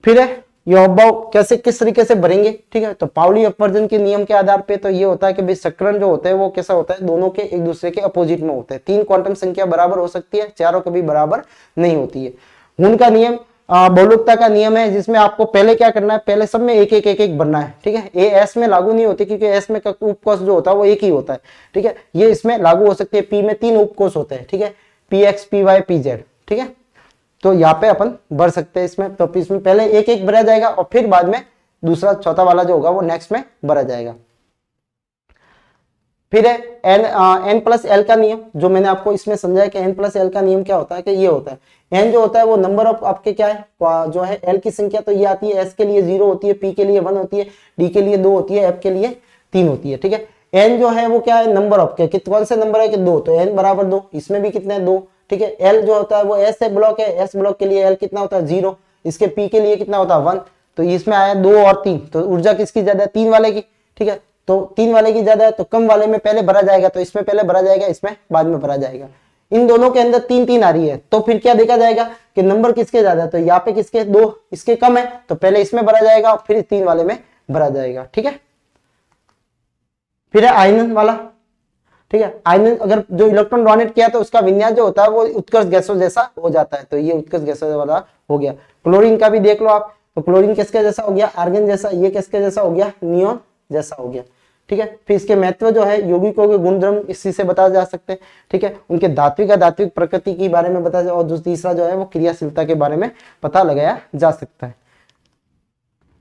फिर है ये अभाव कैसे किस तरीके से भरेंगे। ठीक है, तो पाउली अपवर्जन के नियम के आधार पे तो ये होता है कि भाई सक्रण जो होता है वो कैसा होता है, दोनों के एक दूसरे के अपोजिट में होते हैं। 3 क्वांटम संख्या बराबर हो सकती है, चारों कभी बराबर नहीं होती है। हुन का नियम बहुलकता का नियम है, जिसमें आपको पहले क्या करना है, पहले सब में एक एक एक एक बनना है। ठीक है, ये एस में लागू नहीं होती क्योंकि एस में का उपकोष जो होता है वो एक ही होता है। ठीक है, ये इसमें लागू हो सकती है। पी में 3 उपकोष होते हैं। ठीक है, PX, PY, PZ। ठीक है, तो यहाँ पे अपन भर सकते हैं इसमें। तो इसमें पहले एक एक भरा जाएगा और फिर बाद में दूसरा चौथा वाला जो होगा वो नेक्स्ट में भरा जाएगा। फिर है n+l का नियम, जो मैंने आपको इसमें समझाया कि n+l का नियम क्या होता है, कि ये होता है n जो होता है वो नंबर ऑफ आपके क्या है, जो है l की संख्या, तो ये आती है, s के लिए 0 होती है, p के लिए 1 होती है, d के लिए 2 होती है, f के लिए 3 होती है। ठीक है, n जो है वो क्या है, नंबर ऑफ के कौन से नंबर है कि 2, तो n बराबर 2, इसमें भी कितना है 2। ठीक है, l जो होता है वो s से ब्लॉक है, s ब्लॉक के लिए l कितना होता है 0, इसके p के लिए कितना होता है 1, तो इसमें आया 2 और 3, तो ऊर्जा किसकी ज्यादा है, 3 वाले की। ठीक है, तो 3 वाले की ज्यादा है तो कम वाले में पहले भरा जाएगा, तो इसमें पहले भरा जाएगा, इसमें बाद में भरा जाएगा। इन दोनों के अंदर 3 3 आ रही है, तो फिर क्या देखा जाएगा कि नंबर किसके ज्यादा है, तो यहाँ पे किसके 2 इसके कम है, तो पहले इसमें भरा जाएगा और फिर 3 वाले में भरा जाएगा। ठीक है, फिर है आयनन वाला। ठीक है, आयनन अगर जो इलेक्ट्रॉन डोनेट किया तो उसका विन्यास जो होता है वो उत्कर्ष गैसों जैसा हो जाता है, तो ये उत्कर्ष गैसों वाला हो गया। क्लोरीन का भी देख लो आप, तो क्लोरीन किसके जैसा हो गया, आर्गन जैसा, ये किसके जैसा हो गया, नियॉन जैसा हो गया। ठीक है, फिर इसके महत्व जो है यौगिकों के गुणधर्म इसी से बताए जा सकते हैं। ठीक है, उनके धात्विक अधात्विक प्रकृति के बारे में बताया, और जो तीसरा जो है वो क्रियाशीलता के बारे में पता लगाया जा सकता है।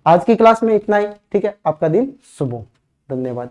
आज की क्लास में इतना ही। ठीक है, आपका दिन शुभ हो। धन्यवाद।